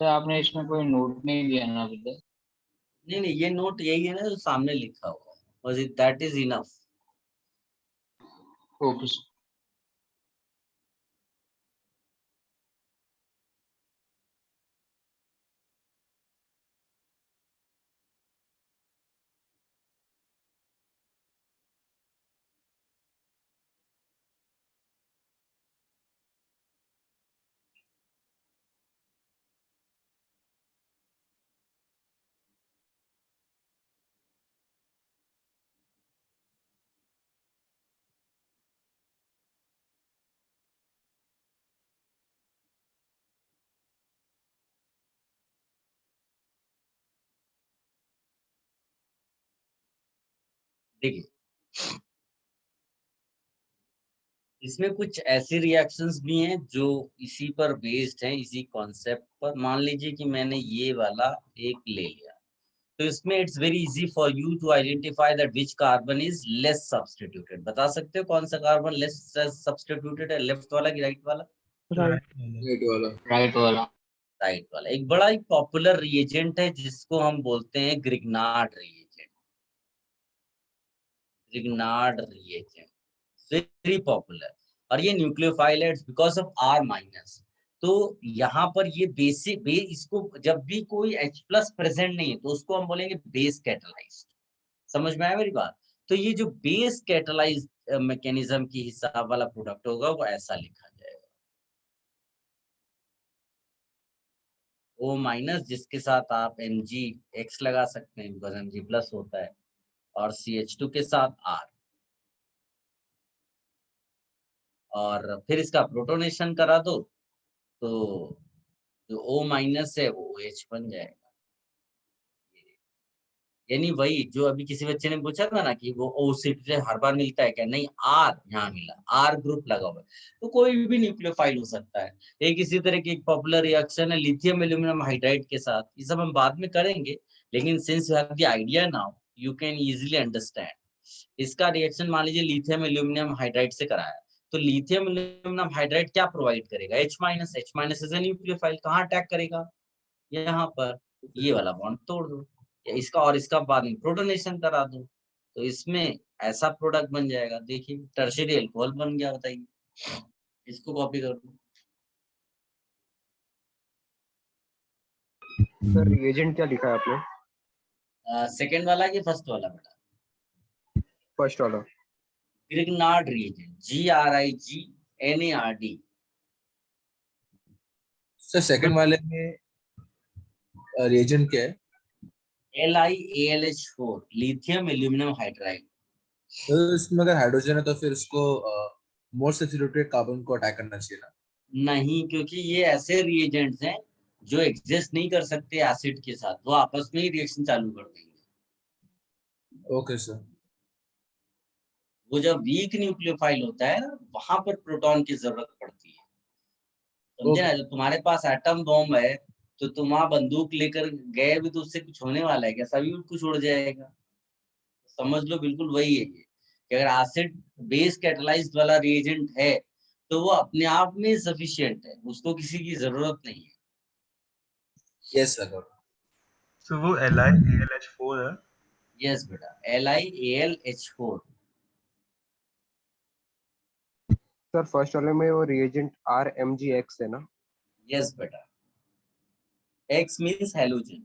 सर आपने इसमें कोई नोट नहीं दिया ना अभी तक? नहीं, ये नोट यही है ना जो सामने लिखा हुआ है, बस that is enough. Okay sir. देखिए, इसमें कुछ ऐसे रिएक्शंस भी हैं जो इसी पर बेस्ड हैं, इसी कॉन्सेप्ट पर। मान लीजिए कि मैंने ये वाला एक ले लिया, तो इसमें it's very easy for you to identify that which carbon is less substituted. बता सकते हो कौन सा कार्बन लेस सब्स्टिट्यूटेड है, लेफ्ट वाला कि राइट वाला? राइट। राइट वाला। राइट वाला। राइट वाला। एक बड़ा ही पॉपुलर रिएजेंट है जिसको हम बोलते हैं Grignard reagent. Grignard reagent very popular, और ये न्यूक्लियोफाइल है बिकॉज ऑफ R-। तो यहाँ पर ये बेसिक इसको जब भी कोई H+ प्रेजेंट नहीं है तो उसको हम बोलेंगे बेस कैटालाइज्ड। समझ में आया मेरी बात? तो ये जो बेस कैटालाइज्ड मैकेनिज्म की हिसाब वाला प्रोडक्ट होगा वो ऐसा लिखा जाएगा, O-, जिसके साथ आप Mgx लगा सकते हैं बिकॉज Mg+ होता है, और CH2 के साथ R, और फिर इसका प्रोटोनेशन करा दो तो जो O- है वो OH बन जाएगा। यानी वही जो अभी किसी बच्चे ने पूछा था ना कि वो OCT से हर बार मिलता है क्या, नहीं, R यहाँ मिला, R ग्रुप लगा हुआ है, तो कोई भी न्यूक्लियोफाइल हो सकता है। एक इसी तरह की एक पॉपुलर रिएक्शन है लिथियम एल्यूमिनियम हाइड्राइड के साथ, ये सब हम बाद में करेंगे, लेकिन since you have the idea now you can easily understand. इसका रिएक्शन मान लीजिए लिथियम एल्यूमिनियम हाइड्राइड से कराया, तो लिथियम एल्यूमिनियम हाइड्राइड क्या प्रोवाइड करेगा, H minus is a nucleophile, कहाँ अटैक करेगा, यहाँ पर, ये वाला बॉन्ड तोड़ दो या इसका और इसका बाद में प्रोटोनेशन करा दो, तो इसमें ऐसा प्रोडक्ट बन जाएगा। देखिए टर्शियरी अल्कोहल बन गया, बताइए, इसको कॉपी कर दो। सर रिएजेंट क्या लिखा है आपने? सेकेंड वाला कि फर्स्ट वाला बेटा? फर्स्ट वाला। Grignard reagent, GRIGNARD। Sir second वाले में रिएजेंट क्या है? LiAlH4, lithium aluminium hydride. तो इसमें अगर हाइड्रोजन है तो फिर उसको मोर सैचुरेटेड कार्बन को अटैक करना चाहिए ना? नहीं, क्योंकि ये ऐसे रिएजेंट्स हैं जो एग्जिस्ट नहीं कर सकते एसिड के साथ, वो आपस में ही रिएक्शन चालू कर देंगे। Okay sir. वो जब वीक न्यूक्लियोफाइल होता है वहां पर प्रोटॉन की जरूरत पड़ती है, समझे ना। जब तुम्हारे पास एटम बॉम्ब है तो तुम वहां बंदूक लेकर गए भी तो उससे कुछ होने वाला है क्या, सभी कुछ उड़ जाएगा। समझ लो बिल्कुल वही है ये, कि अगर एसिड बेस कैटलाइज्ड वाला रिएजेंट है तो वो अपने आप में सफिशिएंट है, उसको किसी की जरूरत नहीं है। Yes sir. So वो LiAlH4 है। यस बेटा, LiAlH4। सर फर्स्ट वाले में वो रिएजेंट RMgX है ना? यस बेटा, X means halogen.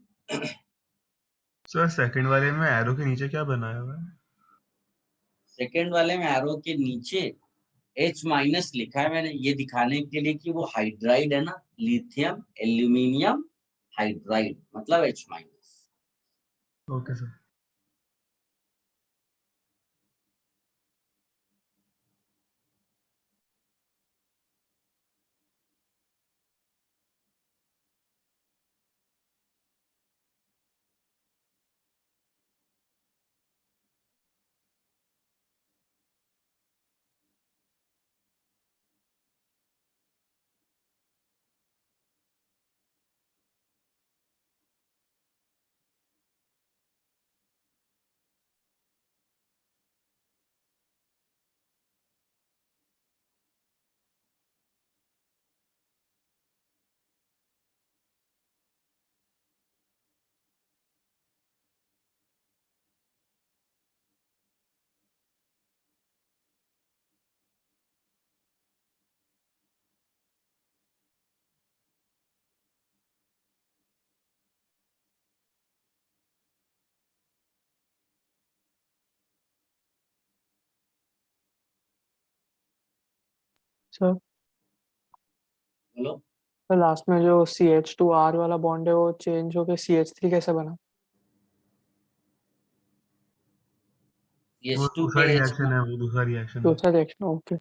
Sir second वाले में एरो के नीचे क्या बनाया हुआ है? सेकेंड वाले में एरो के नीचे H माइनस लिखा है मैंने, ये दिखाने के लिए कि वो हाइड्राइड है ना, लिथियम एल्यूमिनियम हाइड्राइड, मतलब H minus. Okay sir. Sir बोलो। तो लास्ट में जो CH2R वाला बॉन्ड है वो चेंज होके CH3 कैसे बना? वो H2 दूसरा पे H रिएक्शन है, वो दूसरा रिएक्शन है। दूसरा रिएक्शन, ओके।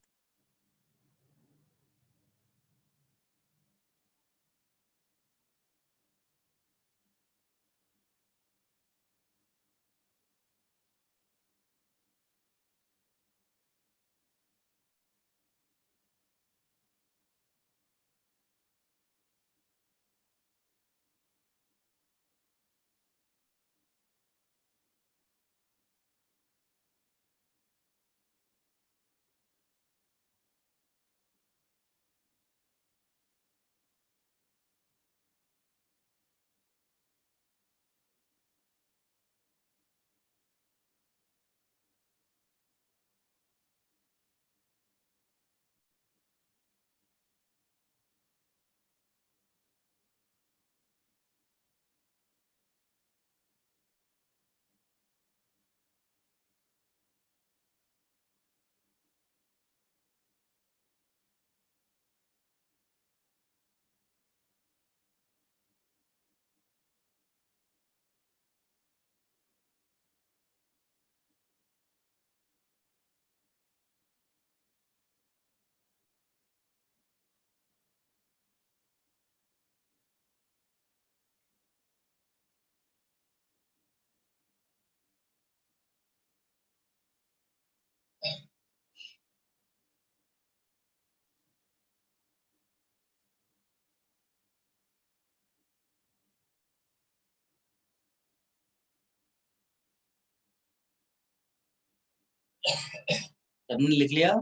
सबने लिख लिया?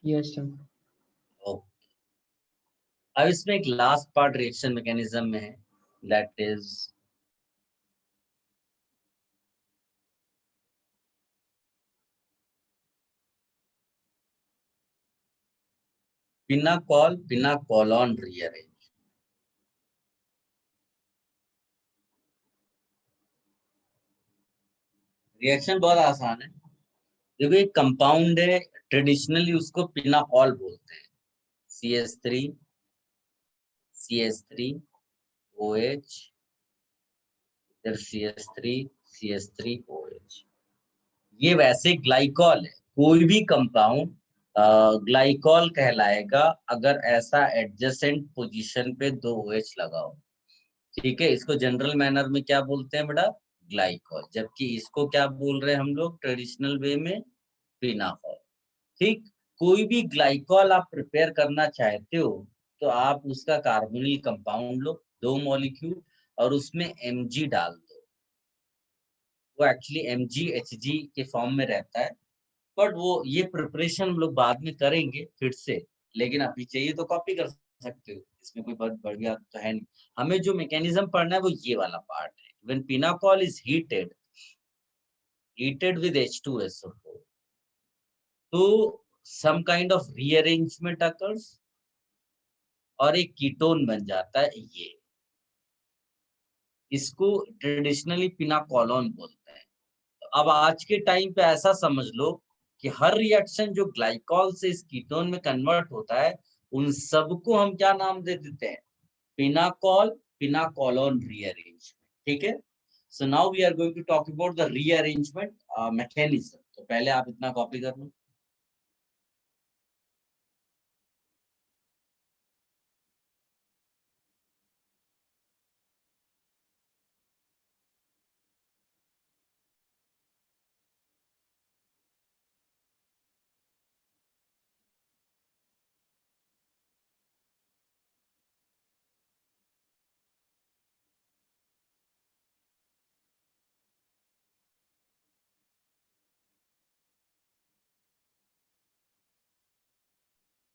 Yes sir. ओके, अब इसमें एक लास्ट पार्ट रिएक्शन मैकेनिज्म में है, that is pinacol rearrange. Reaction बहुत आसान है। देखो एक कंपाउंड है, ट्रेडिशनली उसको पिनाकोल बोलते हैं, CH3 CH3 OH, फिर CH3 CH3 OH। ये वैसे ग्लाइकॉल है, कोई भी कंपाउंड ग्लाइकॉल कहलाएगा अगर ऐसा एडजेसेंट पोजीशन पे 2 OH लगा हो। ठीक है, इसको जनरल मैनर में क्या बोलते हैं बेटा? ग्लाइकॉल। जबकि इसको क्या बोल रहे हैं हम लोग ट्रेडिशनल वे में? पिनाकोल। ठीक, कोई भी ग्लाइकॉल आप प्रिपेयर करना चाहते हो तो आप उसका कार्बोनिल कंपाउंड लो, 2 मॉलिक्यूल, और उसमें Mg डाल दो। वो एक्चुअली MgHg के फॉर्म में रहता है, बट वो ये प्रिपरेशन हम लोग बाद में करेंगे फिर से, लेकिन अभी चाहिए तो कॉपी कर सकते हो, इसमें कोई बहुत बढ़िया तो है नहीं। हमें जो मैकेनिज्म पढ़ना है वो ये वाला पार्ट है। When pinacol is heated with H2SO4, तो some kind of rearrangement occurs और एक कीटोन बन जाता है। ये इसको ट्रेडिशनली पिनाकोलोन बोलते हैं। तो अब आज के टाइम पे ऐसा समझ लो कि हर रिएक्शन जो ग्लाइकॉल से इस कीटोन में कन्वर्ट होता है, उन सबको हम क्या नाम दे देते हैं? Pinacol, pinacolone rearrangement. ठीक है, so now we are going to talk about the rearrangement mechanism. तो पहले आप इतना कॉपी कर लो।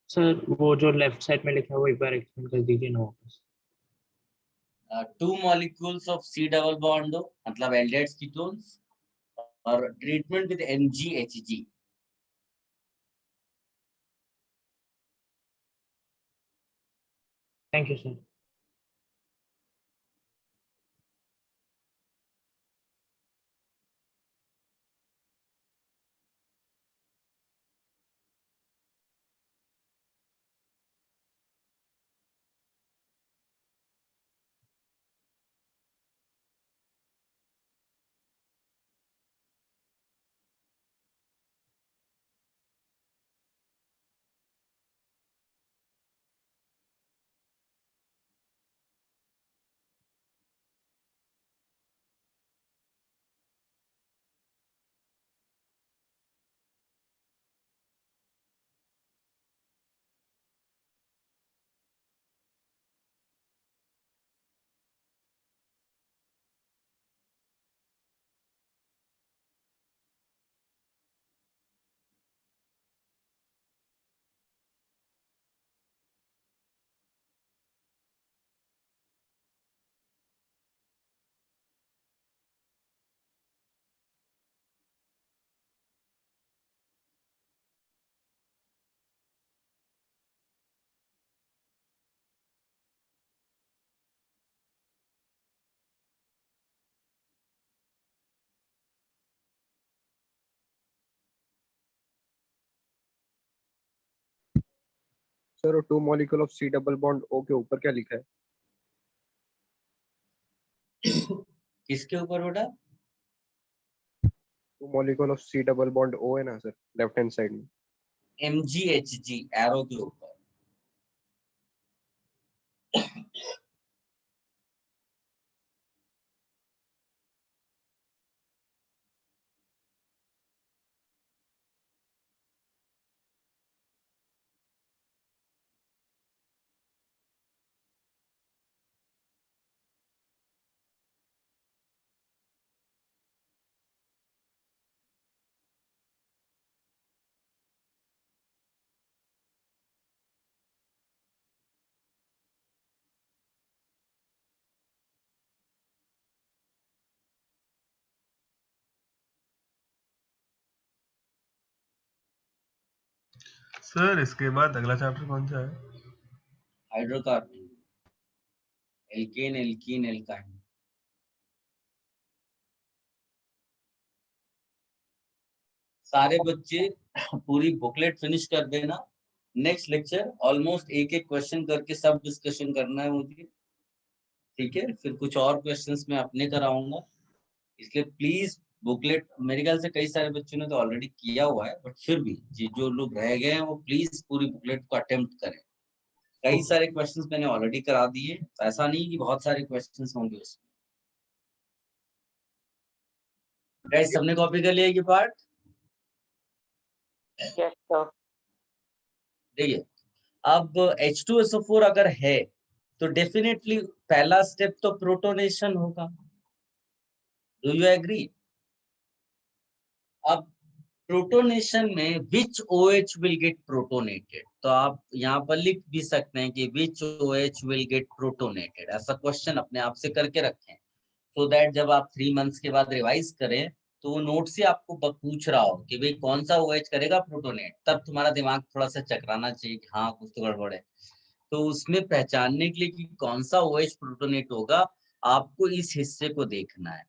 सर वो जो लेफ्ट साइड में लिखा है वो एक बार एक्सप्लेन कर दीजिए ना वापस। 2 molecules of C double bond हो, मतलब एल्डेहाइड्स कीटोन्स, और treatment with MgHg। Thank you sir. Sir 2 molecule of C double bond O के ऊपर क्या लिखा है? किसके ऊपर बेटा? 2 molecule of C double bond O है ना सर, लेफ्ट हैंड साइड में। MgHg एरो के ऊपर। सर इसके बाद अगला चैप्टर कौन सा है? Hydrocarbon, alkane, alkene, alkyne. सारे बच्चे पूरी बुकलेट फिनिश कर देना। नेक्स्ट लेक्चर ऑलमोस्ट एक एक क्वेश्चन करके सब डिस्कशन करना है मुझे, ठीक है? फिर कुछ और क्वेश्चंस मैं अपने कराऊंगा, इसलिए प्लीज बुकलेट, मेरे ख्याल से कई सारे बच्चों ने तो ऑलरेडी किया हुआ है, बट फिर भी जो लोग रह गए हैं वो प्लीज पूरी बुकलेट को अटेम्प्ट करें। कई सारे क्वेश्चंस मैंने ऑलरेडी करा दिए, ऐसा नहीं कि बहुत सारे क्वेश्चंस होंगे उसमें। गाइस सबने कॉपी कर लिया ये पार्ट? देखिए, अब H2SO4 अगर है तो डेफिनेटली पहला स्टेप तो प्रोटोनेशन होगा। Do you agree? अब प्रोटोनेशन में which OH will get protonated, तो आप यहाँ पर लिख भी सकते हैं कि which OH will get protonated, ऐसा क्वेश्चन अपने आप से करके रखें, सो दैट जब आप 3 मंथ्स के बाद रिवाइज करें तो वो नोट से आपको पूछ रहा हो कि भाई कौन सा OH करेगा प्रोटोनेट, तब तुम्हारा दिमाग थोड़ा सा चकराना चाहिए कि हाँ कुछ तो गड़बड़ है। तो उसमें पहचानने के लिए कि कौन सा OH प्रोटोनेट होगा, आपको इस हिस्से को देखना है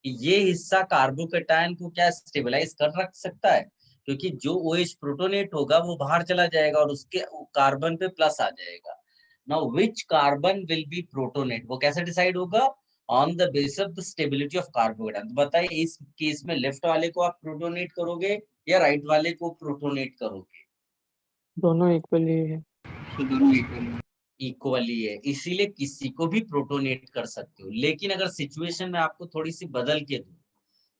कि ये हिस्सा कार्बोकेटायन को क्या स्टेबलाइज कर रख सकता है, क्योंकि जो OH प्रोटोनेट होगा वो बाहर चला जाएगा और उसके कार्बन पे प्लस आ जाएगा। Now which carbon will be protonate, वो कैसे डिसाइड होगा? On the basis of the stability of carbocation. तो बताइए इस केस में लेफ्ट वाले को आप प्रोटोनेट करोगे या राइट वाले को प्रोटोनेट करोगे? दोनों इक्वली है। इक्वली है, इसीलिए किसी को भी प्रोटोनेट कर सकते हो, लेकिन अगर सिचुएशन में आपको थोड़ी सी बदल के दूं,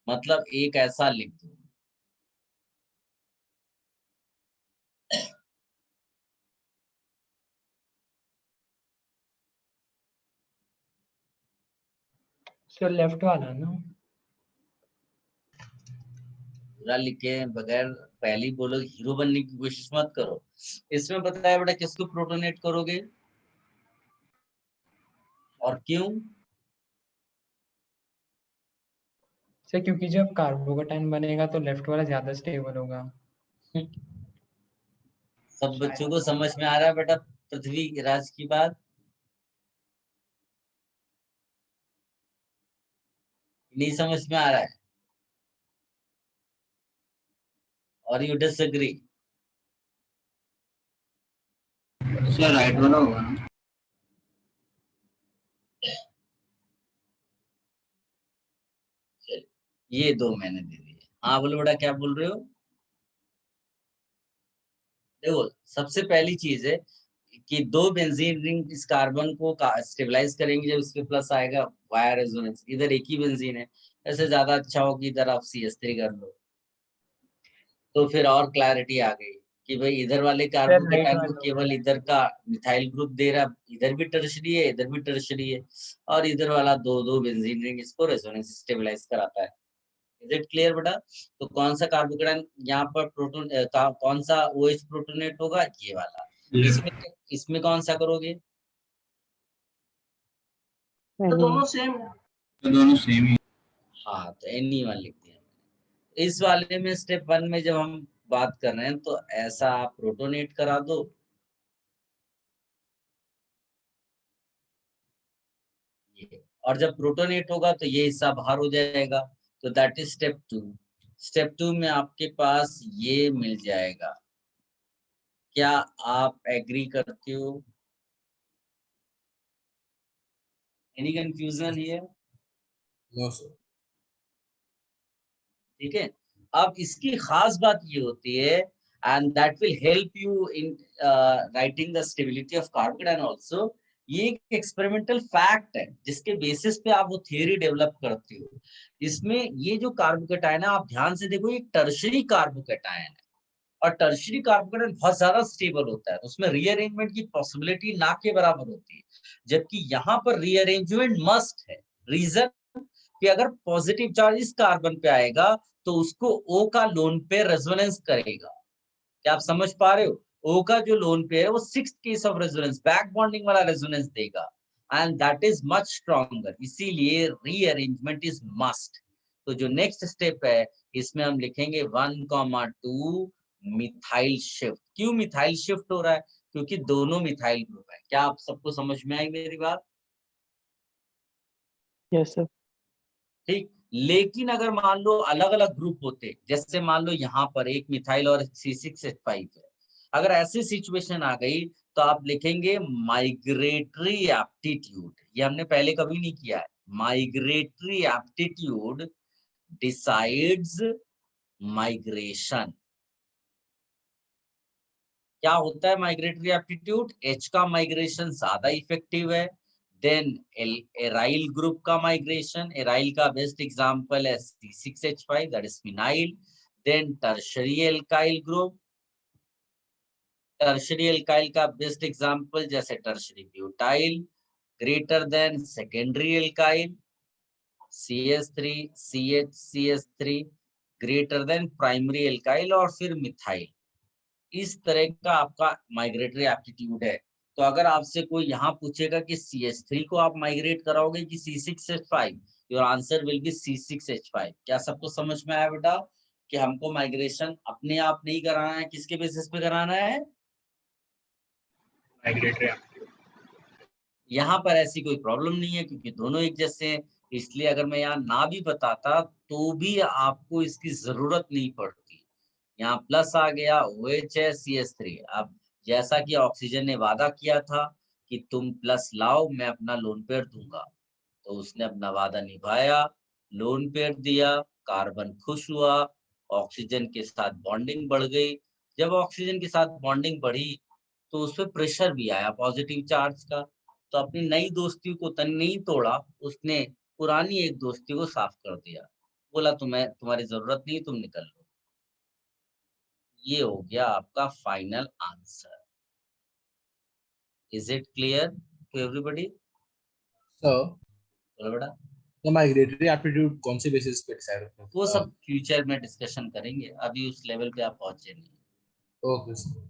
मतलब एक ऐसा लिख दूं, सर लेफ्ट वाला ना, पूरा लिखे बगैर पहले बोलो हीरो बनने की कोशिश मत करो। इसमें बताया बेटा किसको प्रोटोनेट करोगे और क्यों? सर क्योंकि जब कार्बोकेटायन बनेगा तो लेफ्ट वाला ज्यादा स्टेबल होगा। सब बच्चों को समझ में आ रहा है बेटा पृथ्वी राज की बात? नहीं समझ में आ रहा है? और यू डिसएग्री? सर राइट वाला होगा ना? ये दो मैंने दे दिए। हाँ बोलो बेटा क्या बोल रहे हो? देखो सबसे पहली चीज है कि दो बेंजीन रिंग इस कार्बन को स्टेबलाइज करेंगे जब इसके प्लस आएगा वाया रेजोनेंस। इधर एक ही बेंजीन है, ऐसे ज्यादा अच्छा हो कि इधर आप CH3 कर लो, तो फिर और क्लैरिटी आ गई कि भाई इधर वाले कार्बोकेटायन को केवल इधर का मिथाइल ग्रुप दे रहा, इधर भी टर्शरी है इधर भी टर्शरी है, और इधर वाला दो बेंजीन रिंग इसको रेजोनेंस स्टेबलाइज कराता है। इज इट क्लियर बेटा? तो कौन सा कार्बोकेटायन यहाँ पर प्रोटोन कौन सा OH प्रोटोनेट होगा? ये वाला। इसमें कौन सा करोगे? तो दोनों सेम है। तो दोनों सेम ही। हाँ तो NE1 लिख दिया। इस वाले में स्टेप 1 में जब हम बात कर रहे हैं तो ऐसा आप प्रोटोनेट करा दो, ये, और जब प्रोटोनेट होगा तो ये हिस्सा बाहर हो जाएगा, तो दैट इज स्टेप 2। स्टेप 2 में आपके पास ये मिल जाएगा। क्या आप एग्री करते हो? Any confusion here? No sir. ठीक है, अब इसकी खास बात ये होती है and that will help you in writing the stability of carbocation also. ये एक एक्सपेरिमेंटल फैक्ट है जिसके बेसिस पे आप वो थियरी डेवलप करते हो। इसमें ये जो कार्बोकेटायन है आप ध्यान से देखो, ये टर्शरी कार्बोकेटायन है और टर्शरी कार्बोकेटायन बहुत ज्यादा स्टेबल होता है, तो उसमें रीअरेंजमेंट की पॉसिबिलिटी ना के बराबर होती है, जबकि यहाँ पर रीअरेंजमेंट मस्ट है। रीजन कि अगर पॉजिटिव चार्ज इस कार्बन पे आएगा तो उसको O का लोन पेयर रेजोनेंस करेगा। क्या आप समझ पा रहे हो? O का जो लोन पेयर है वो 6th case of resonance, back bonding वाला रेजोनेंस देगा and that is much stronger, इसीलिए रीअरेंजमेंट इज मस्ट। तो जो नेक्स्ट स्टेप है इसमें हम लिखेंगे 1,2 मिथाइल शिफ्ट। क्यों मिथाइल शिफ्ट हो रहा है? क्योंकि दोनों मिथाइल ग्रुप है। क्या आप सबको समझ में आई मेरी बात? Yes sir. ठीक। लेकिन अगर मान लो अलग अलग ग्रुप होते, जैसे मान लो यहाँ पर एक मिथाइल और C6H5 है, अगर ऐसी सिचुएशन आ गई तो आप लिखेंगे माइग्रेटरी एप्टीट्यूड। ये हमने पहले कभी नहीं किया है। Migratory aptitude decides migration. क्या होता है माइग्रेटरी एप्टीट्यूड? H का माइग्रेशन ज्यादा इफेक्टिव है देन एराइल ग्रुप का माइग्रेशन। एराइल का बेस्ट एग्जांपल है C6H5 that is phenyl. Then tertiary alkyl group, tertiary alkyl का बेस्ट एग्जांपल जैसे tertiary butyl greater than secondary alkyl CH3 CH3 greater than primary alkyl और फिर methyl. इस तरह का आपका माइग्रेटरी एप्टीट्यूड है। तो अगर आपसे कोई यहाँ पूछेगा कि CH3 को आप माइग्रेट कराओगे कि C6H5, your answer will be C6H5। क्या सबको समझ में आया बेटा कि हमको माइग्रेशन अपने आप नहीं कराना है, किसके बेसिस पे कराना है? माइग्रेटरी। यहाँ पर ऐसी कोई प्रॉब्लम नहीं है क्योंकि दोनों एक जैसे हैं। इसलिए अगर मैं यहाँ ना भी बताता तो भी आपको इसकी जरूरत नहीं पड़ती। यहाँ प्लस आ गया, OH है CH3। अब जैसा कि ऑक्सीजन ने वादा किया था कि तुम प्लस लाओ मैं अपना लोन पेयर दूंगा, तो उसने अपना वादा निभाया, लोन पेयर दिया, कार्बन खुश हुआ, ऑक्सीजन के साथ बॉन्डिंग बढ़ गई। जब ऑक्सीजन के साथ बॉन्डिंग बढ़ी तो उसपे प्रेशर भी आया पॉजिटिव चार्ज का। तो अपनी नई दोस्ती को तन नहीं तोड़ा, उसने पुरानी एक दोस्ती को साफ कर दिया, बोला तुम्हें तुम्हारी जरूरत नहीं, तुम निकल लो। ये हो गया आपका final answer. Is it clear to everybody? Sir बोलो बेटा। तो माइग्रेटरी एप्टीट्यूड कौन से बेसिस पे डिसाइड होता है? वो सब फ्यूचर में डिस्कशन करेंगे, अभी उस लेवल पे आप पहुंचे नहीं। Okay sir.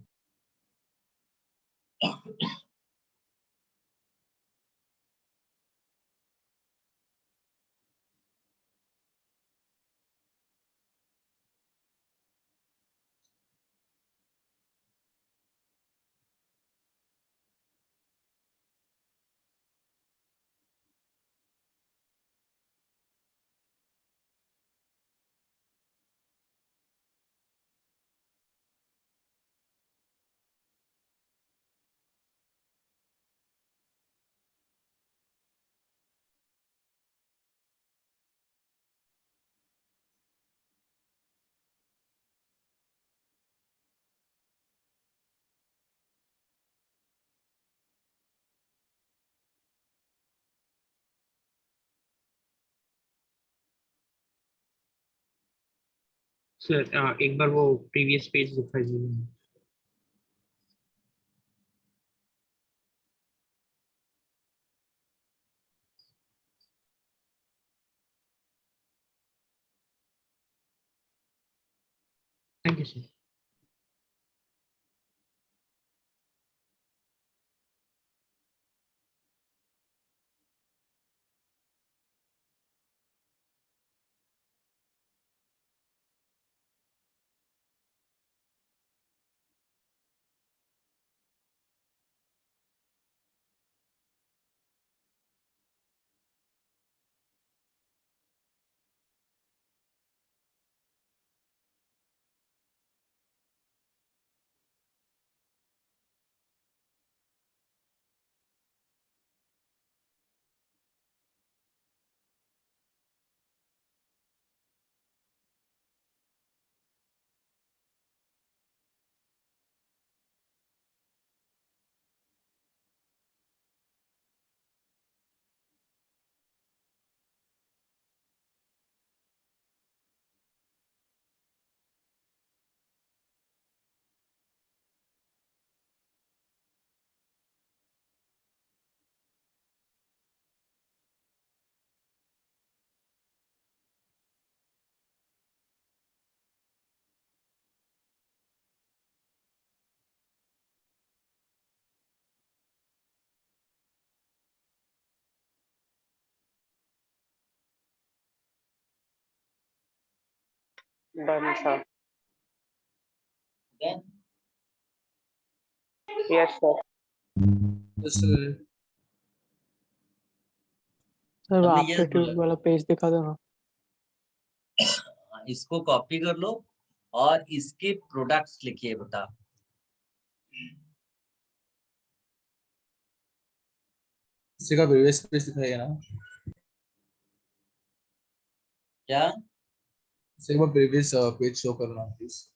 सर एक बार वो प्रीवियस पेज दिखाई दीजिए। Thank you sir. Done sir. Then Yes, sir. Just sir वो हमने ये एप्टीट्यूड बोला वाला पेज दिखा दो ना। इसको कॉपी कर लो और इसके प्रोडक्ट्स लिखिए बेटा। इसी का प्रीवियस पेज दिखाइए ना। क्या इसी का प्रीवियस पेज शो करना प्लीज।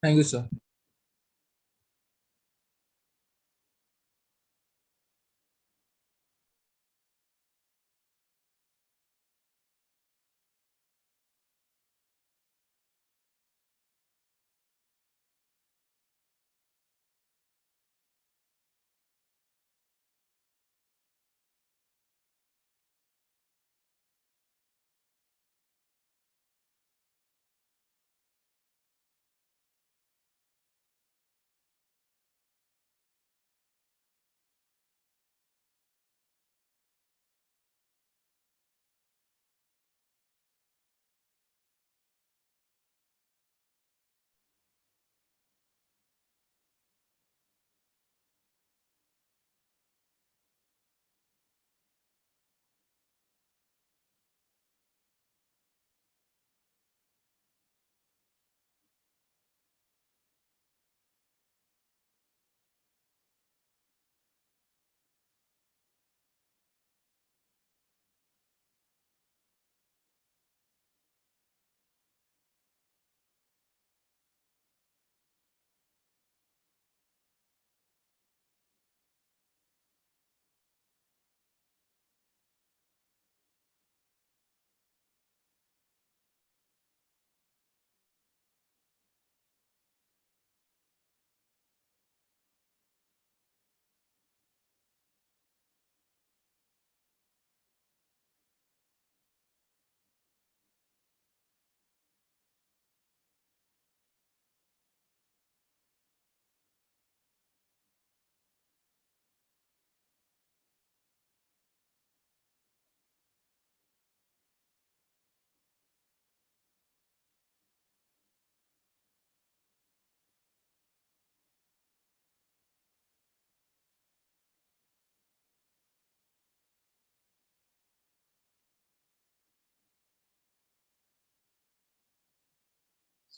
Thank you sir.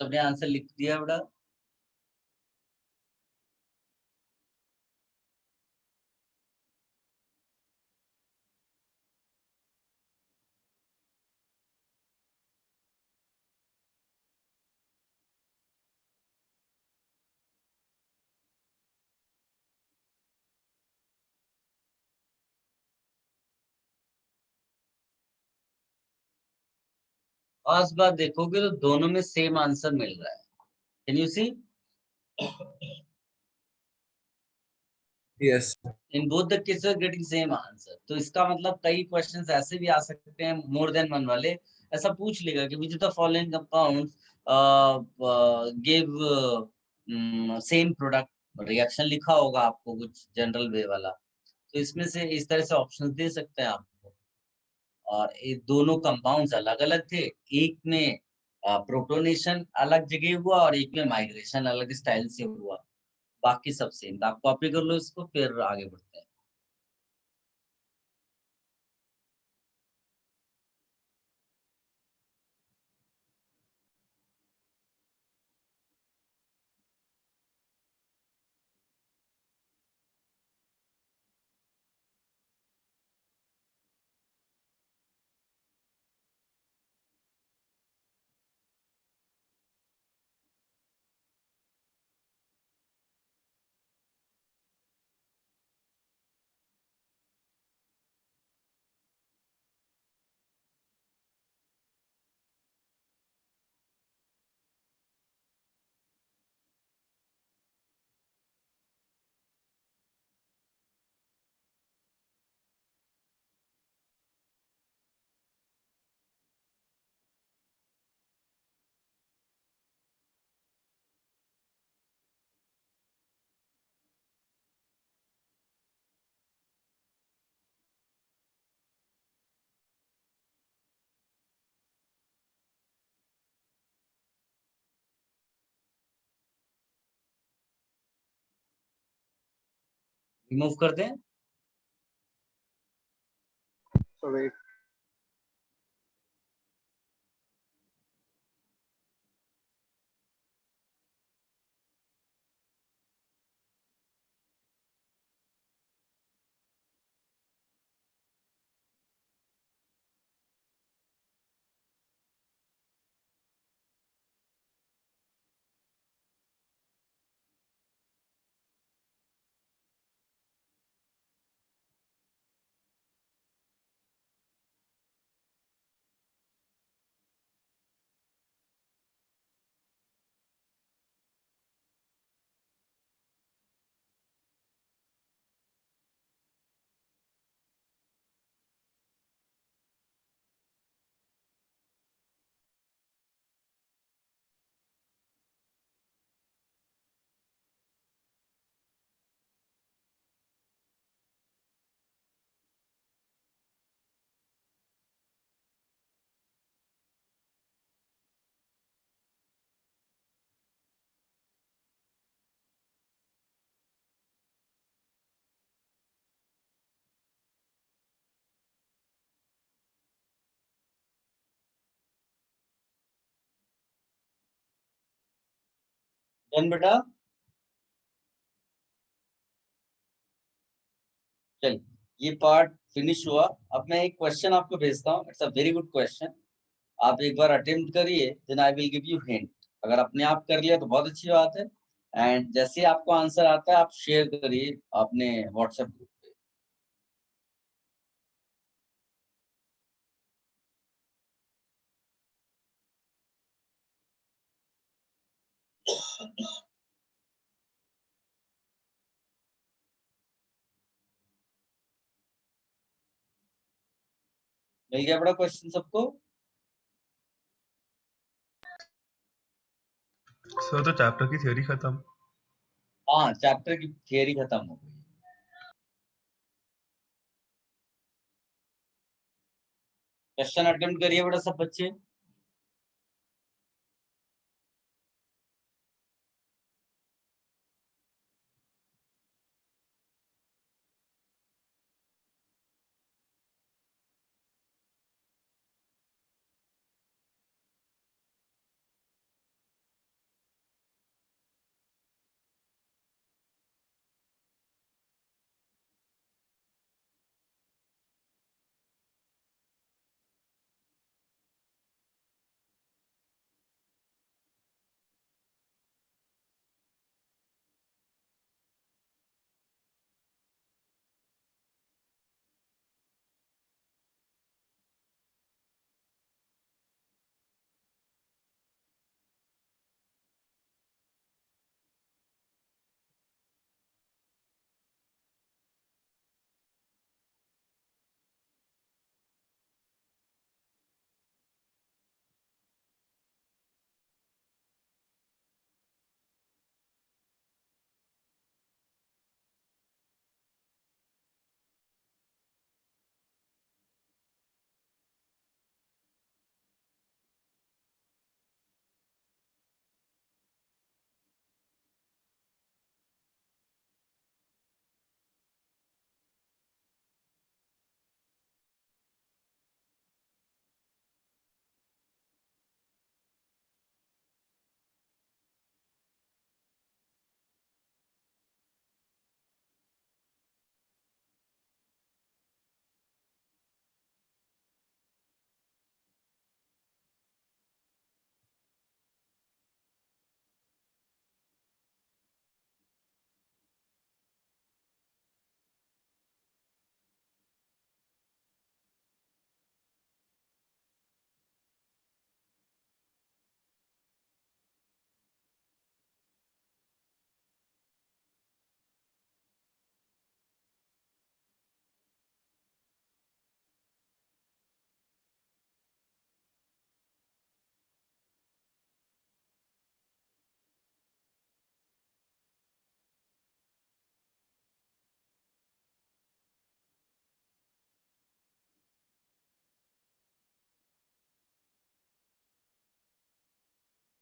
सबने आंसर लिख दिया बेटा? खास बात देखोगे तो दोनों में सेम आंसर मिल रहा है। Can you see? Yes. In both the cases getting same answer. तो इसका मतलब कई क्वेश्चंस ऐसे भी आ सकते हैं मोर देन वन वाले। ऐसा पूछ लेगा कि which the following compounds give same product. Reaction लिखा होगा आपको कुछ जनरल वे वाला, तो इसमें से इस तरह से ऑप्शंस दे सकते हैं आपको। और ये दोनों कंपाउंड्स अलग अलग थे, एक में प्रोटोनेशन अलग जगह हुआ और एक में माइग्रेशन अलग स्टाइल से हुआ, बाकी सब सेम। आप कॉपी कर लो इसको, फिर आगे बढ़ते हैं। रिमूव कर दें? So wait. डन बेटा? चल, ये पार्ट फिनिश हुआ। अब मैं एक क्वेश्चन आपको भेजता हूँ, it's a very good question. आप एक बार अटेम्प्ट करिए, then I will give you hint. अगर अपने आप कर लिया तो बहुत अच्छी बात है, एंड जैसे आपको आंसर आता है आप शेयर करिए अपने व्हाट्सएप ग्रुप पे। मिल गया बड़ा क्वेश्चन सबको? सर तो चैप्टर की थ्योरी खत्म। हाँ, चैप्टर की थियरी खत्म हो गई। क्वेश्चन अटेम्प्ट करिए बेटा सब बच्चे।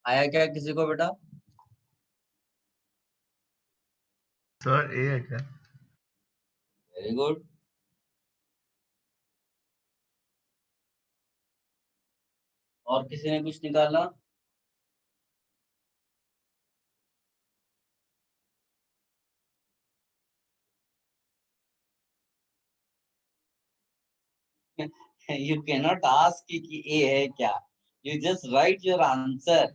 आया क्या किसी को बेटा? सर ए है क्या? Very good. और किसी ने कुछ निकाला? You cannot ask कि A है क्या, you just write your answer.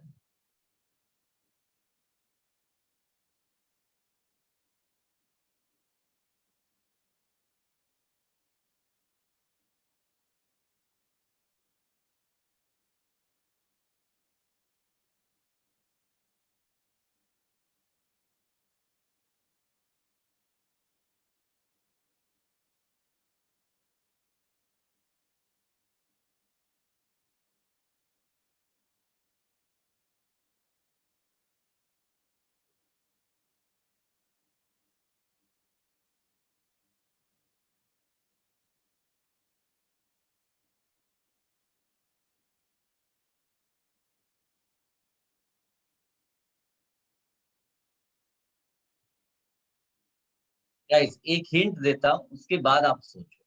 Guys एक हिंट देता हूँ, उसके बाद आप सोचो।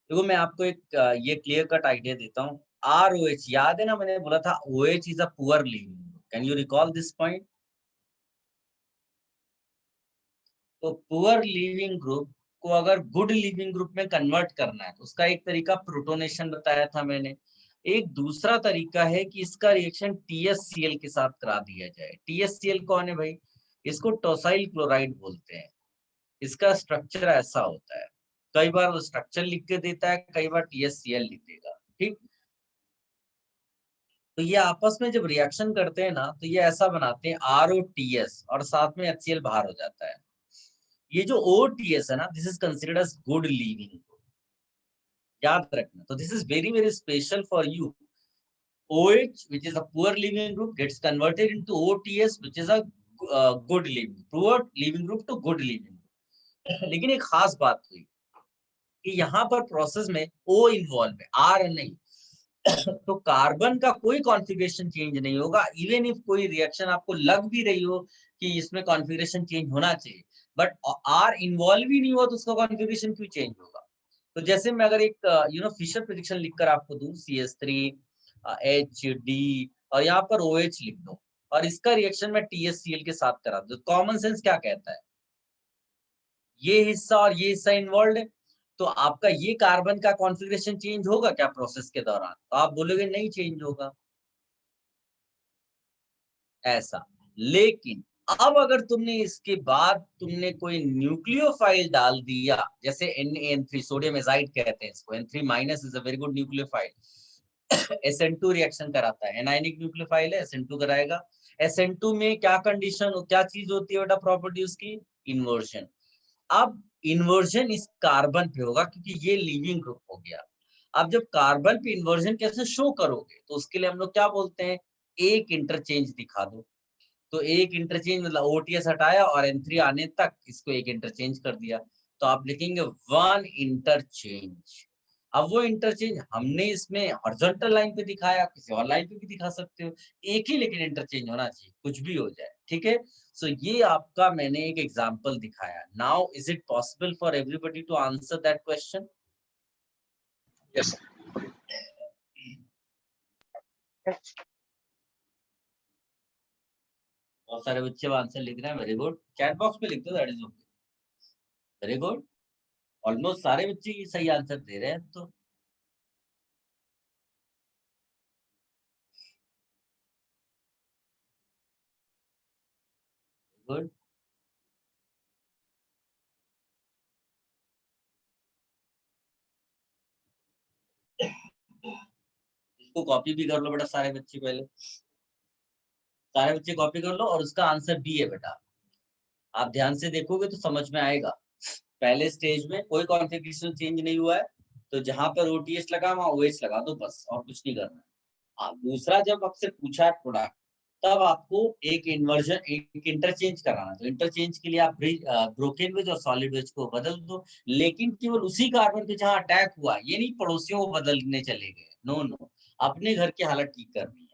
देखो मैं आपको एक ये क्लियर कट आइडिया देता हूँ। ROH याद है ना, मैंने बोला था OH is a poor leaving. Can you recall this point? तो पुअर लिविंग ग्रुप को अगर गुड लिविंग ग्रुप में कन्वर्ट करना है तो उसका एक तरीका प्रोटोनेशन बताया था मैंने। एक दूसरा तरीका है कि इसका रिएक्शन TSCl के साथ करा दिया जाए। TSCl कौन है भाई? इसको टोसाइल क्लोराइड बोलते हैं। इसका स्ट्रक्चर ऐसा होता है, कई बार वो स्ट्रक्चर लिख के देता है, कई बार TSCl लिख देगा। ठीक, तो ये आपस में जब रिएक्शन करते हैं ना तो ये ऐसा बनाते हैं ROTS और साथ में HCl बाहर हो जाता है। ये जो OTS है ना, this is considered as good leaving, याद रखना। तो this is very very special for you. OH which is a poor living group gets converted into OTS which is a good living, poor living group to good living group। लेकिन एक खास बात हुई कि यहाँ पर प्रोसेस में O involve है, R नहीं। तो कार्बन का कोई कॉन्फ़िगरेशन चेंज नहीं होगा। इवन इफ कोई रिएक्शन आपको लग भी रही हो कि इसमें कॉन्फ़िगरेशन चेंज होना चाहिए, बट R इन्वॉल्व ही नहीं हुआ तो उसका कॉन्फ़िगरेशन क्यों चेंज होगा? तो जैसे मैं अगर एक फिशर प्रेडिक्शन लिखकर आपको दूं, CH3 HD और यहाँ पर OH लिख दूं और इसका रिएक्शन मैं TSCl के साथ करा दूं, कॉमन सेंस क्या कहता है? ये हिस्सा और ये हिस्सा इन्वॉल्व है, तो आपका ये कार्बन का कॉन्फ़िगरेशन चेंज होगा क्या प्रोसेस के दौरान? तो आप बोलोगे नहीं चेंज होगा ऐसा। लेकिन अब अगर तुमने इसके बाद तुमने कोई न्यूक्लियोफाइल डाल दिया, जैसे Na(N3) सोडियम एजाइड कहते हैं इसको, N3 minus is a very good nucleophile. SN2 reaction कराता है, एनायनिक न्यूक्लियोफाइल है, SN2 कराएगा। SN2 में क्या कंडीशन, क्या चीज होती है बेटा प्रॉपर्टी उसकी? इन्वर्जन। अब इन्वर्जन इस कार्बन पे होगा क्योंकि ये लिविंग ग्रुप हो गया। अब जब कार्बन पे इन्वर्जन कैसे शो करोगे, तो उसके लिए हम लोग क्या बोलते हैं, एक इंटरचेंज दिखा दो। तो एक इंटरचेंज मतलब OTS हटाया और N3 आने तक इसको एक इंटरचेंज कर दिया, तो आप लिखेंगे वन इंटरचेंज। अब वो इंटरचेंज हमने इसमें हॉरिजॉन्टल लाइन पे दिखाया, किसी और लाइन पे भी दिखा सकते हो, एक ही लेकिन इंटरचेंज होना चाहिए, कुछ भी हो जाए। ठीक है, सो ये आपका मैंने एक एग्जांपल दिखाया। Now is it possible for everybody to answer that question? Yes बहुत सारे बच्चे आंसर लिख रहे हैं, वेरी गुड। चैट बॉक्स में लिख दो, that is okay, very good. Almost सारे बच्चे ये सही आंसर दे रहे हैं। तो गुड, इसको कॉपी भी कर लो बेटा सारे बच्चे, पहले सारे बच्चे कॉपी कर लो और उसका आंसर B है बेटा। आप ध्यान से देखोगे तो समझ में आएगा। पहले स्टेज में कोई कॉन्फ़िगरेशन चेंज नहीं हुआ है, तो जहां पर OTS लगा वहां OH लगा दो बस, और कुछ नहीं करना। दूसरा, जब आपसे पूछा है प्रोडक्ट, तब आपको एक इन्वर्जन, एक इंटरचेंज कराना। तो इंटरचेंज के लिए आप ब्रोकन वेज और सॉलिड वेज को बदल दो, लेकिन केवल उसी कार्बन पे जहां अटैक हुआ, ये नहीं पड़ोसियों को बदलने चले गए। नो नो, अपने घर की हालत ठीक करनी है।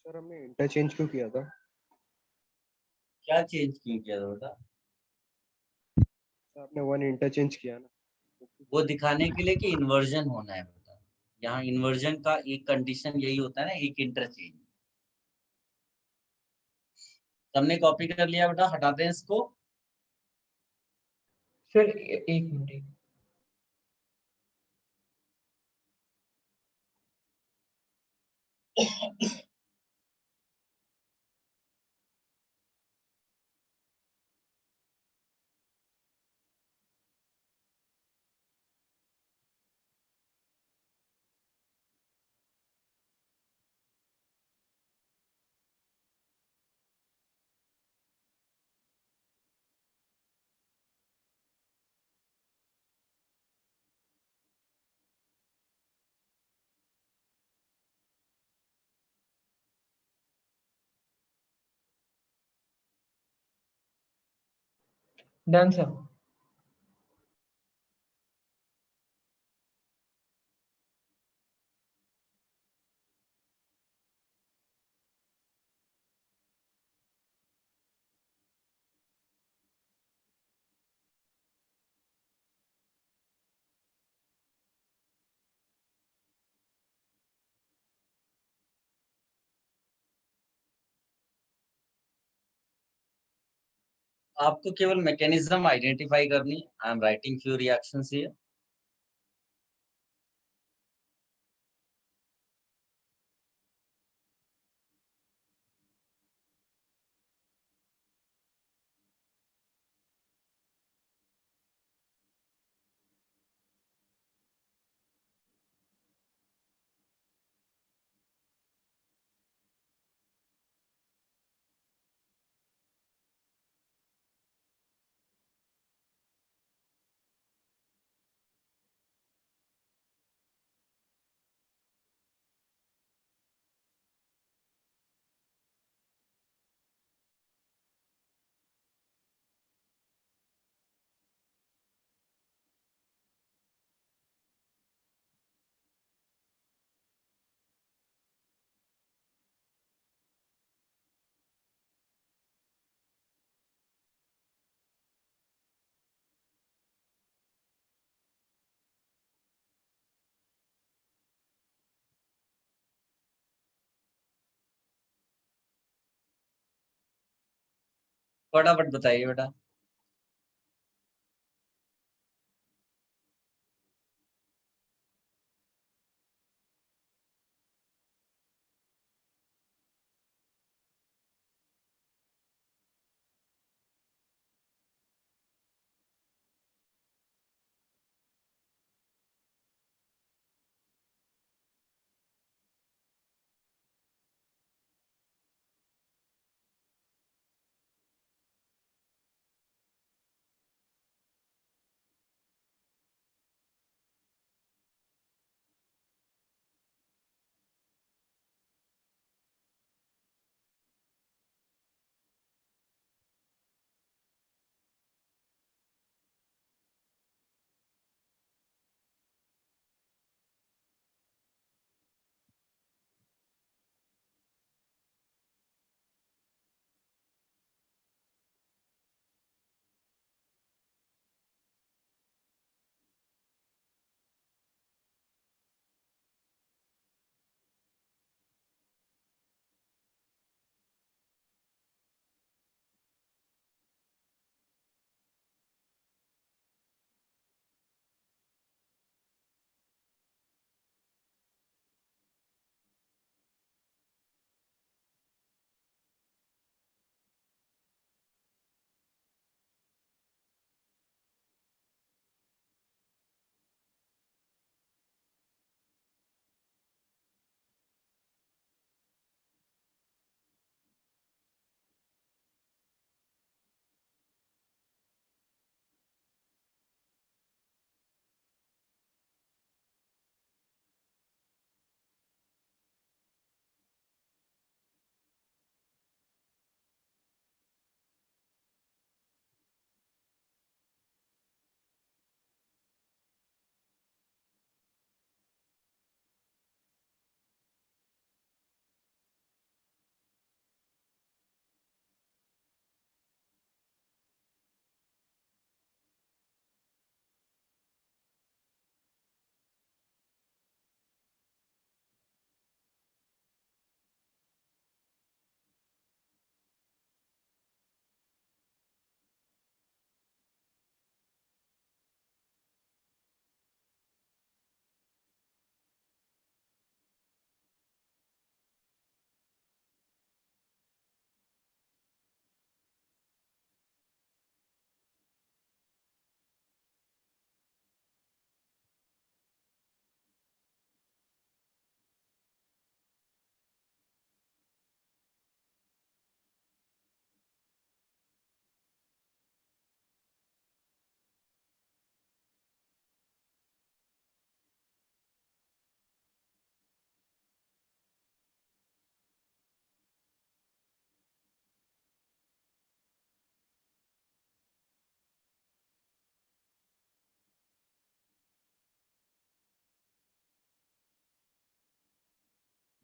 सर हमने इंटरचेंज क्यों किया था? क्या चेंज क्यों किया था बेटा? सर आपने 1 इंटरचेंज किया ना। वो दिखाने के लिए कि इन्वर्जन होना है बेटा। यहाँ इन्वर्जन का एक कंडीशन यही होता है ना, एक इंटरचेंज। सबने कॉपी कर लिया बेटा, हटाते हैं इसको। सर एक मिनट। Done sir. आपको केवल मैकेनिज्म आइडेंटिफाई करनी। I am writing few reactions here. फटाफट बताइए बेटा।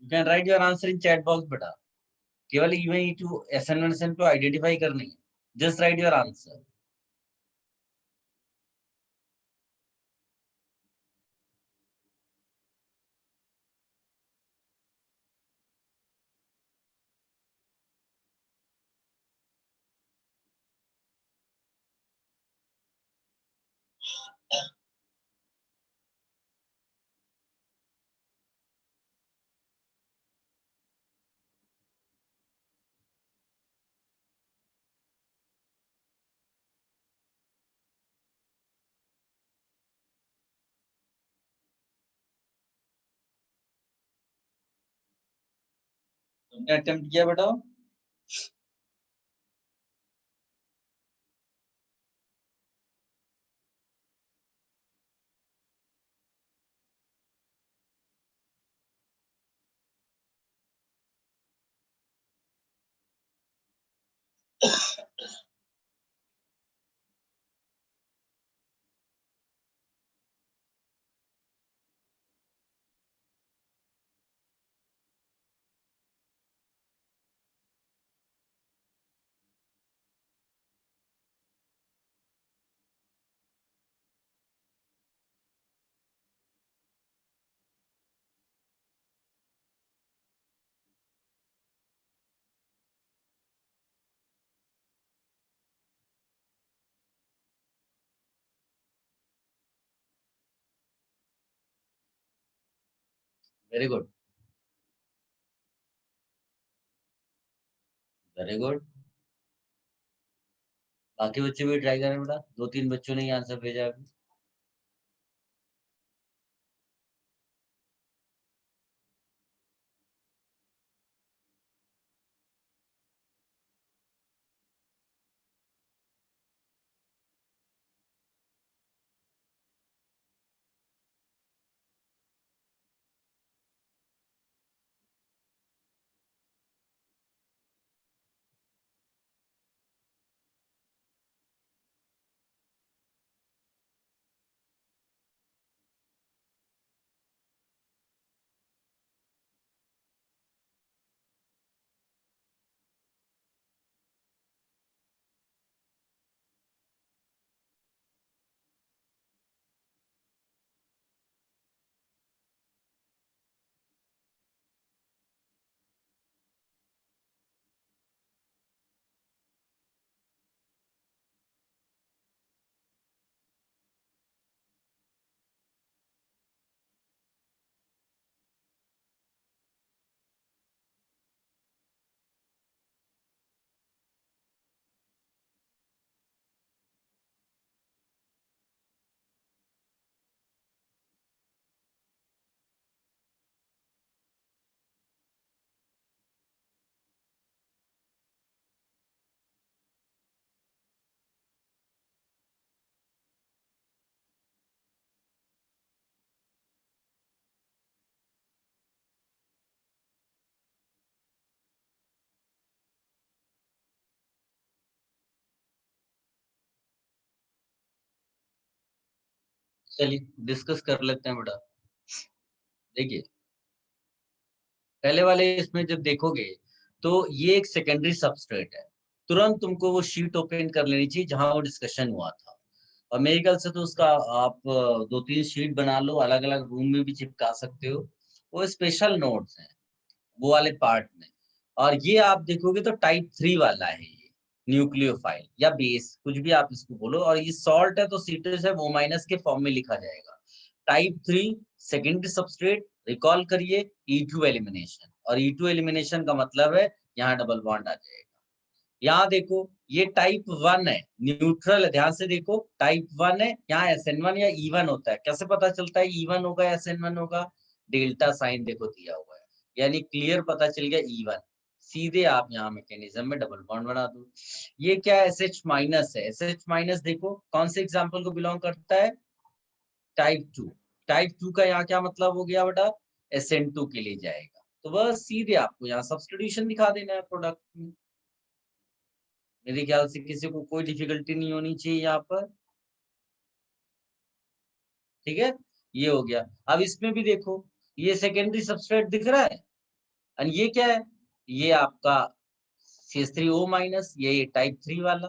You can write your answer in chat box बेटा, केवल इवन टू SN1 को आइडेंटिफाई करनी है, जस्ट राइट योर आंसर। तुमने अटेम्प्ट किया बेटा? Very good, very good. बाकी बच्चे भी ट्राई करें बेटा, 2-3 बच्चों ने आंसर भेजा अभी। चलिए डिस्कस कर लेते हैं बेटा। देखिए पहले वाले इसमें जब देखोगे तो ये एक सेकेंडरी सबस्ट्रेट है, तुरंत तुमको वो शीट ओपन कर लेनी चाहिए जहां वो डिस्कशन हुआ था। और मेरे ख्याल से तो उसका आप 2-3 शीट बना लो, अलग अलग रूम में भी चिपका सकते हो। वो स्पेशल नोट्स हैं वो वाले पार्ट में। और ये आप देखोगे तो टाइप 3 वाला है, ये न्यूक्लियोफाइल या बेस कुछ भी आप इसको बोलो। और ये सॉल्ट है तो सीटस है, वो माइनस के फॉर्म में लिखा जाएगा। टाइप 3 सेकेंडरी सबस्ट्रेट, रिकॉल करिए E2 एलिमिनेशन। और E2 एलिमिनेशन का मतलब है यहाँ डबल बॉन्ड आ जाएगा। यहाँ देखो ये टाइप 1 है, न्यूट्रल है, ध्यान से देखो टाइप 1 है, यहाँ SN1 या E1 होता है। कैसे पता चलता है E1 होगा या SN1 होगा? डेल्टा साइन देखो दिया हुआ है, यानी क्लियर पता चल गया E1। सीधे आप यहाँ मैकेनिज्म में डबल बॉन्ड बना दो। ये क्या है? SH माइनस है। SH माइनस देखो कौन से एग्जाम्पल को बिलोंग करता है? टाइप 2। टाइप 2 का यहाँ क्या मतलब हो गया बेटा? SN2 के लिए जाएगा। तो बस सीधे आपको यहाँ सब्स्टिट्यूशन दिखा देना है प्रोडक्ट में। मेरे ख्याल से किसी को कोई डिफिकल्टी नहीं होनी चाहिए यहाँ पर, ठीक है। ये हो गया। अब इसमें भी देखो ये सेकेंडरी सबस्ट्रेट दिख रहा है, एंड ये क्या है, ये आपका CH3O माइनस, ये टाइप 3 वाला।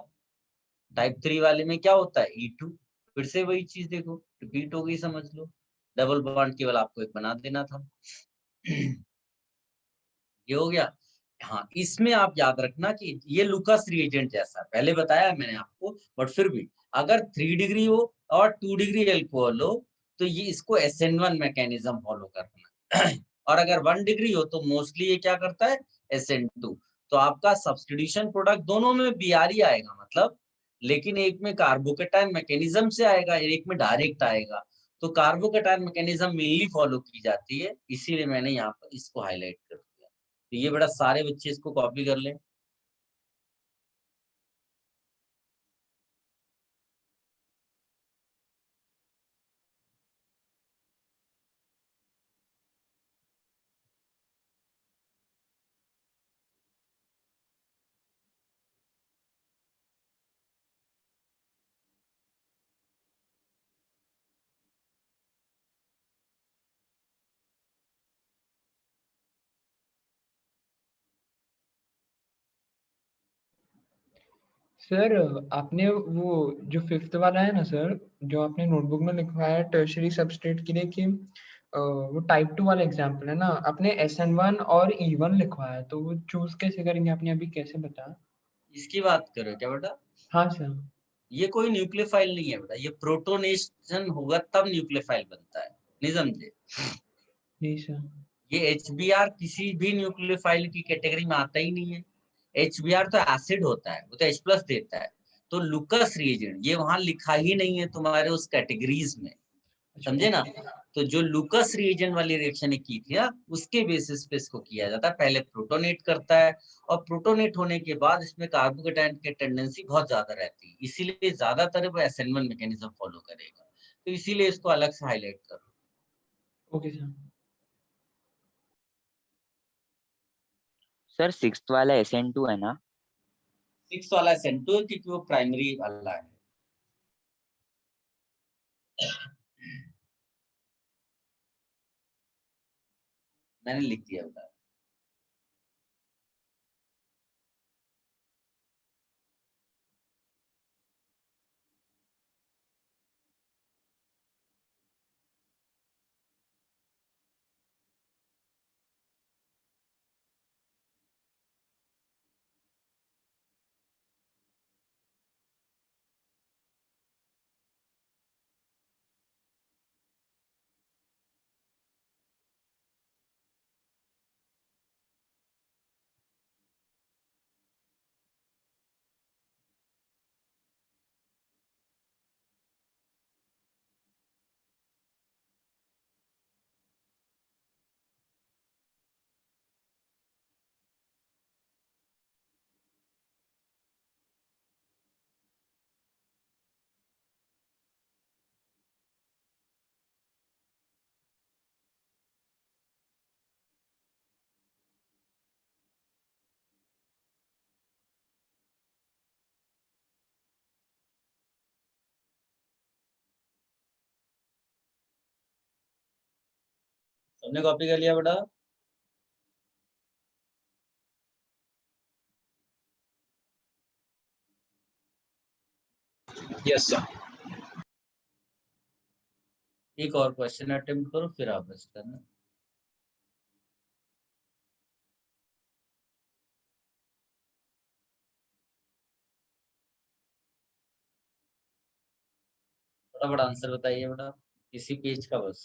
टाइप 3 वाले में क्या होता है, E2। फिर से वही चीज देखो, रिपीट हो गई, समझ लो। डबल बॉन्ड केवल आपको एक बना देना था। ये हो गया। हाँ, इसमें आप याद रखना कि ये लुकास रिएजेंट जैसा है, पहले बताया है मैंने आपको, बट फिर भी अगर 3 डिग्री हो और 2 डिग्री एल्कोहल हो तो ये इसको SN1 मैकेनिज्म फॉलो करना है। और अगर 1 डिग्री हो तो मोस्टली ये क्या करता है, SN2। तो आपका सब्स्टिट्यूशन प्रोडक्ट दोनों में BR आएगा, मतलब, लेकिन एक में कार्बोकेटाइन मैकेनिज्म से आएगा, एक में डायरेक्ट आएगा। तो कार्बोकेटाइन मैकेनिज्म मेनली फॉलो की जाती है, इसीलिए मैंने यहाँ पर इसको हाईलाइट कर दिया। तो ये बड़ा सारे बच्चे इसको कॉपी कर लें। सर आपने वो जो 5th वाला है ना सर, जो आपने नोटबुक में लिखवाया है टर्शरी सबस्ट्रेट के लिए कि वो टाइप 2 वाला एग्जांपल है ना, आपने SN1 और E1 लिखवाया है, तो वो चूज कैसे करेंगे, आपने अभी कैसे बताया? इसकी बात करो क्या बेटा? हाँ सर। ये कोई न्यूक्लियोफाइल नहीं है बेटा, ये प्रोटोनेशन होगा तब न्यूक्लियोफाइल बनता है, नहीं समझे? नहीं सर। ये HBr किसी भी न्यूक्लियोफाइल की कैटेगरी में आता ही नहीं है। HBr तो एसिड होता है, वो तो H+ देता है। तो लुकस रिएजेंट ये वहां लिखा ही नहीं है तुम्हारे उस कैटेगरीज में, समझे ना? तो जो लुकस रिएजेंट वाली रिएक्शन ने की थी ना, उसके बेसिस पे इसको किया जाता है। पहले प्रोटोनेट करता है, और प्रोटोनेट होने के बाद इसमें कार्बोकेटाइन की टेंडेंसी बहुत ज्यादा रहती है, इसीलिए ज्यादातर वो SN1 मैकेनिज्म फॉलो करेगा। तो इसीलिए इसको अलग से हाईलाइट करो। Okay sir. सर 6th वाला SN2 है ना? 6 वाला SN2 क्योंकि वो प्राइमरी वाला है। मैंने लिख दिया बेटा। सबने कॉपी कर लिया बेटा? Yes sir. एक और क्वेश्चन अटेम्प्ट करो, फिर आप बस करना। फटाफट आंसर बताइए बेटा, इसी पेज का बस।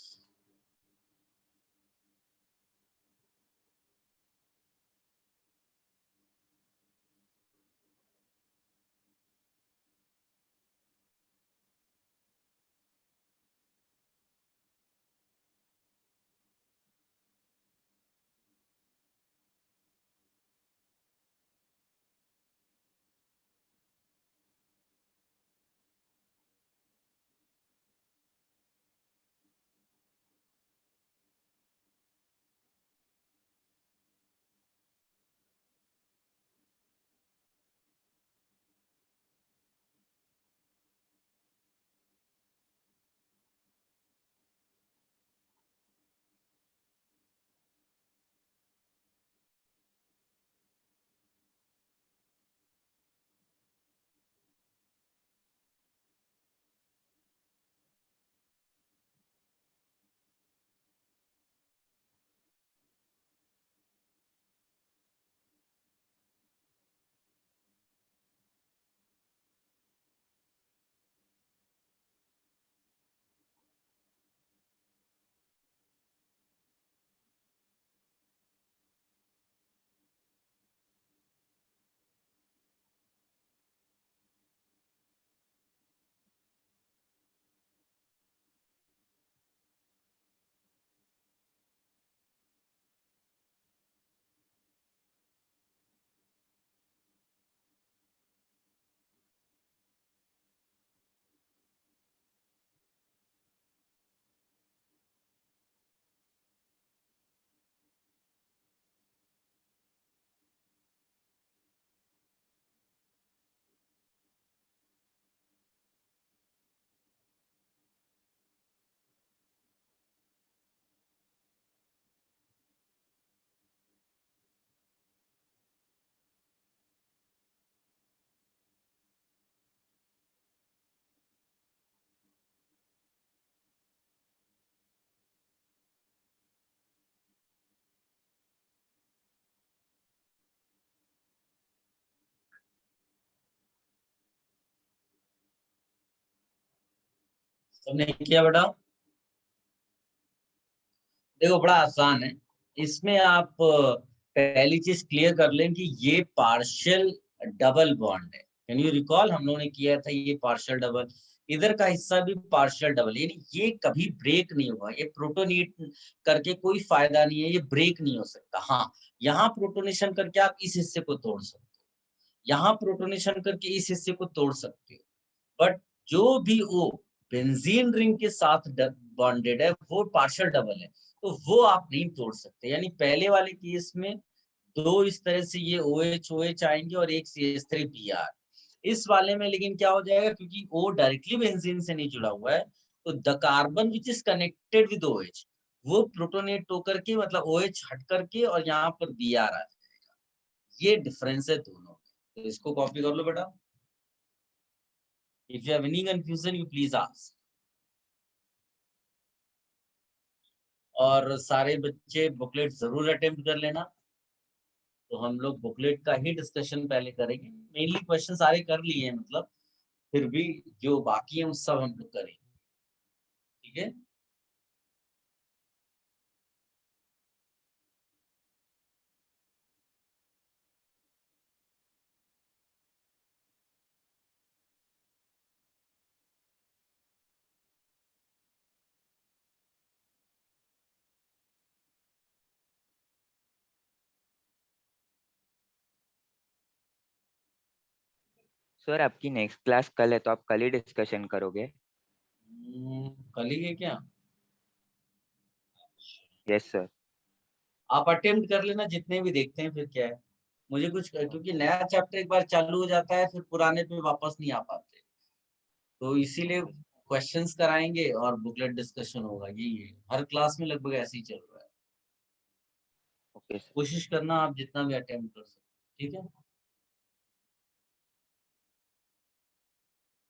तुमने किया बेटा? देखो बड़ा आसान है, इसमें आप पहली चीज क्लियर कर लें कि ये पार्शियल डबल बॉन्ड है। कैन यू रिकॉल, हम लोगों ने किया था ये पार्शियल डबल, इधर का हिस्सा भी पार्शियल डबल, यानी ये कभी ब्रेक नहीं होगा। ये प्रोटोनेट करके कोई फायदा नहीं है, ये ब्रेक नहीं हो सकता। हाँ, यहाँ प्रोटोनेशन करके आप इस हिस्से को तोड़ सकते हो, यहाँ प्रोटोनेशन करके इस हिस्से को तोड़ सकते हो, बट जो भी वो बेंजीन रिंग के साथ बॉन्डेड है वो पार्शियल डबल है, तो वो आप नहीं तोड़ सकते। यानी पहले वाले केस में दो इस तरह से ये OH OH आएंगे और एक CH3Br। इस वाले में लेकिन क्या हो जाएगा, क्योंकि O डायरेक्टली बेंजीन से नहीं जुड़ा हुआ है, तो the carbon which is connected with OH वो प्रोटोनेट होकर के, मतलब OH हट करके और यहाँ पर Br आ जाएगा। ये डिफरेंस है दोनों में, तो इसको कॉपी कर लो बेटा। If you have any confusion, you please ask. और सारे बच्चे बुकलेट जरूर अटेम्प्ट कर लेना। तो हम लोग बुकलेट का ही डिस्कशन पहले करेंगे, मेनली क्वेश्चन सारे कर लिए हैं, मतलब फिर भी जो बाकी है वो सब हम लोग करेंगे, ठीक है। सर आपकी नेक्स्ट क्लास कल है, तो आप कल ही डिस्कशन करोगे? कल ही है क्या? Yes sir. आप अटेम्प्ट कर लेना जितने भी, देखते हैं फिर क्या है। मुझे कुछ, क्योंकि नया चैप्टर एक बार चालू हो जाता है फिर पुराने पे वापस नहीं आ पाते, तो इसीलिए क्वेश्चंस कराएंगे और बुकलेट डिस्कशन होगा। यही है, हर क्लास में लगभग ऐसे ही चल रहा है। Okay sir. कोशिश करना आप जितना भी अटेम्प्ट कर सकते, ठीक है।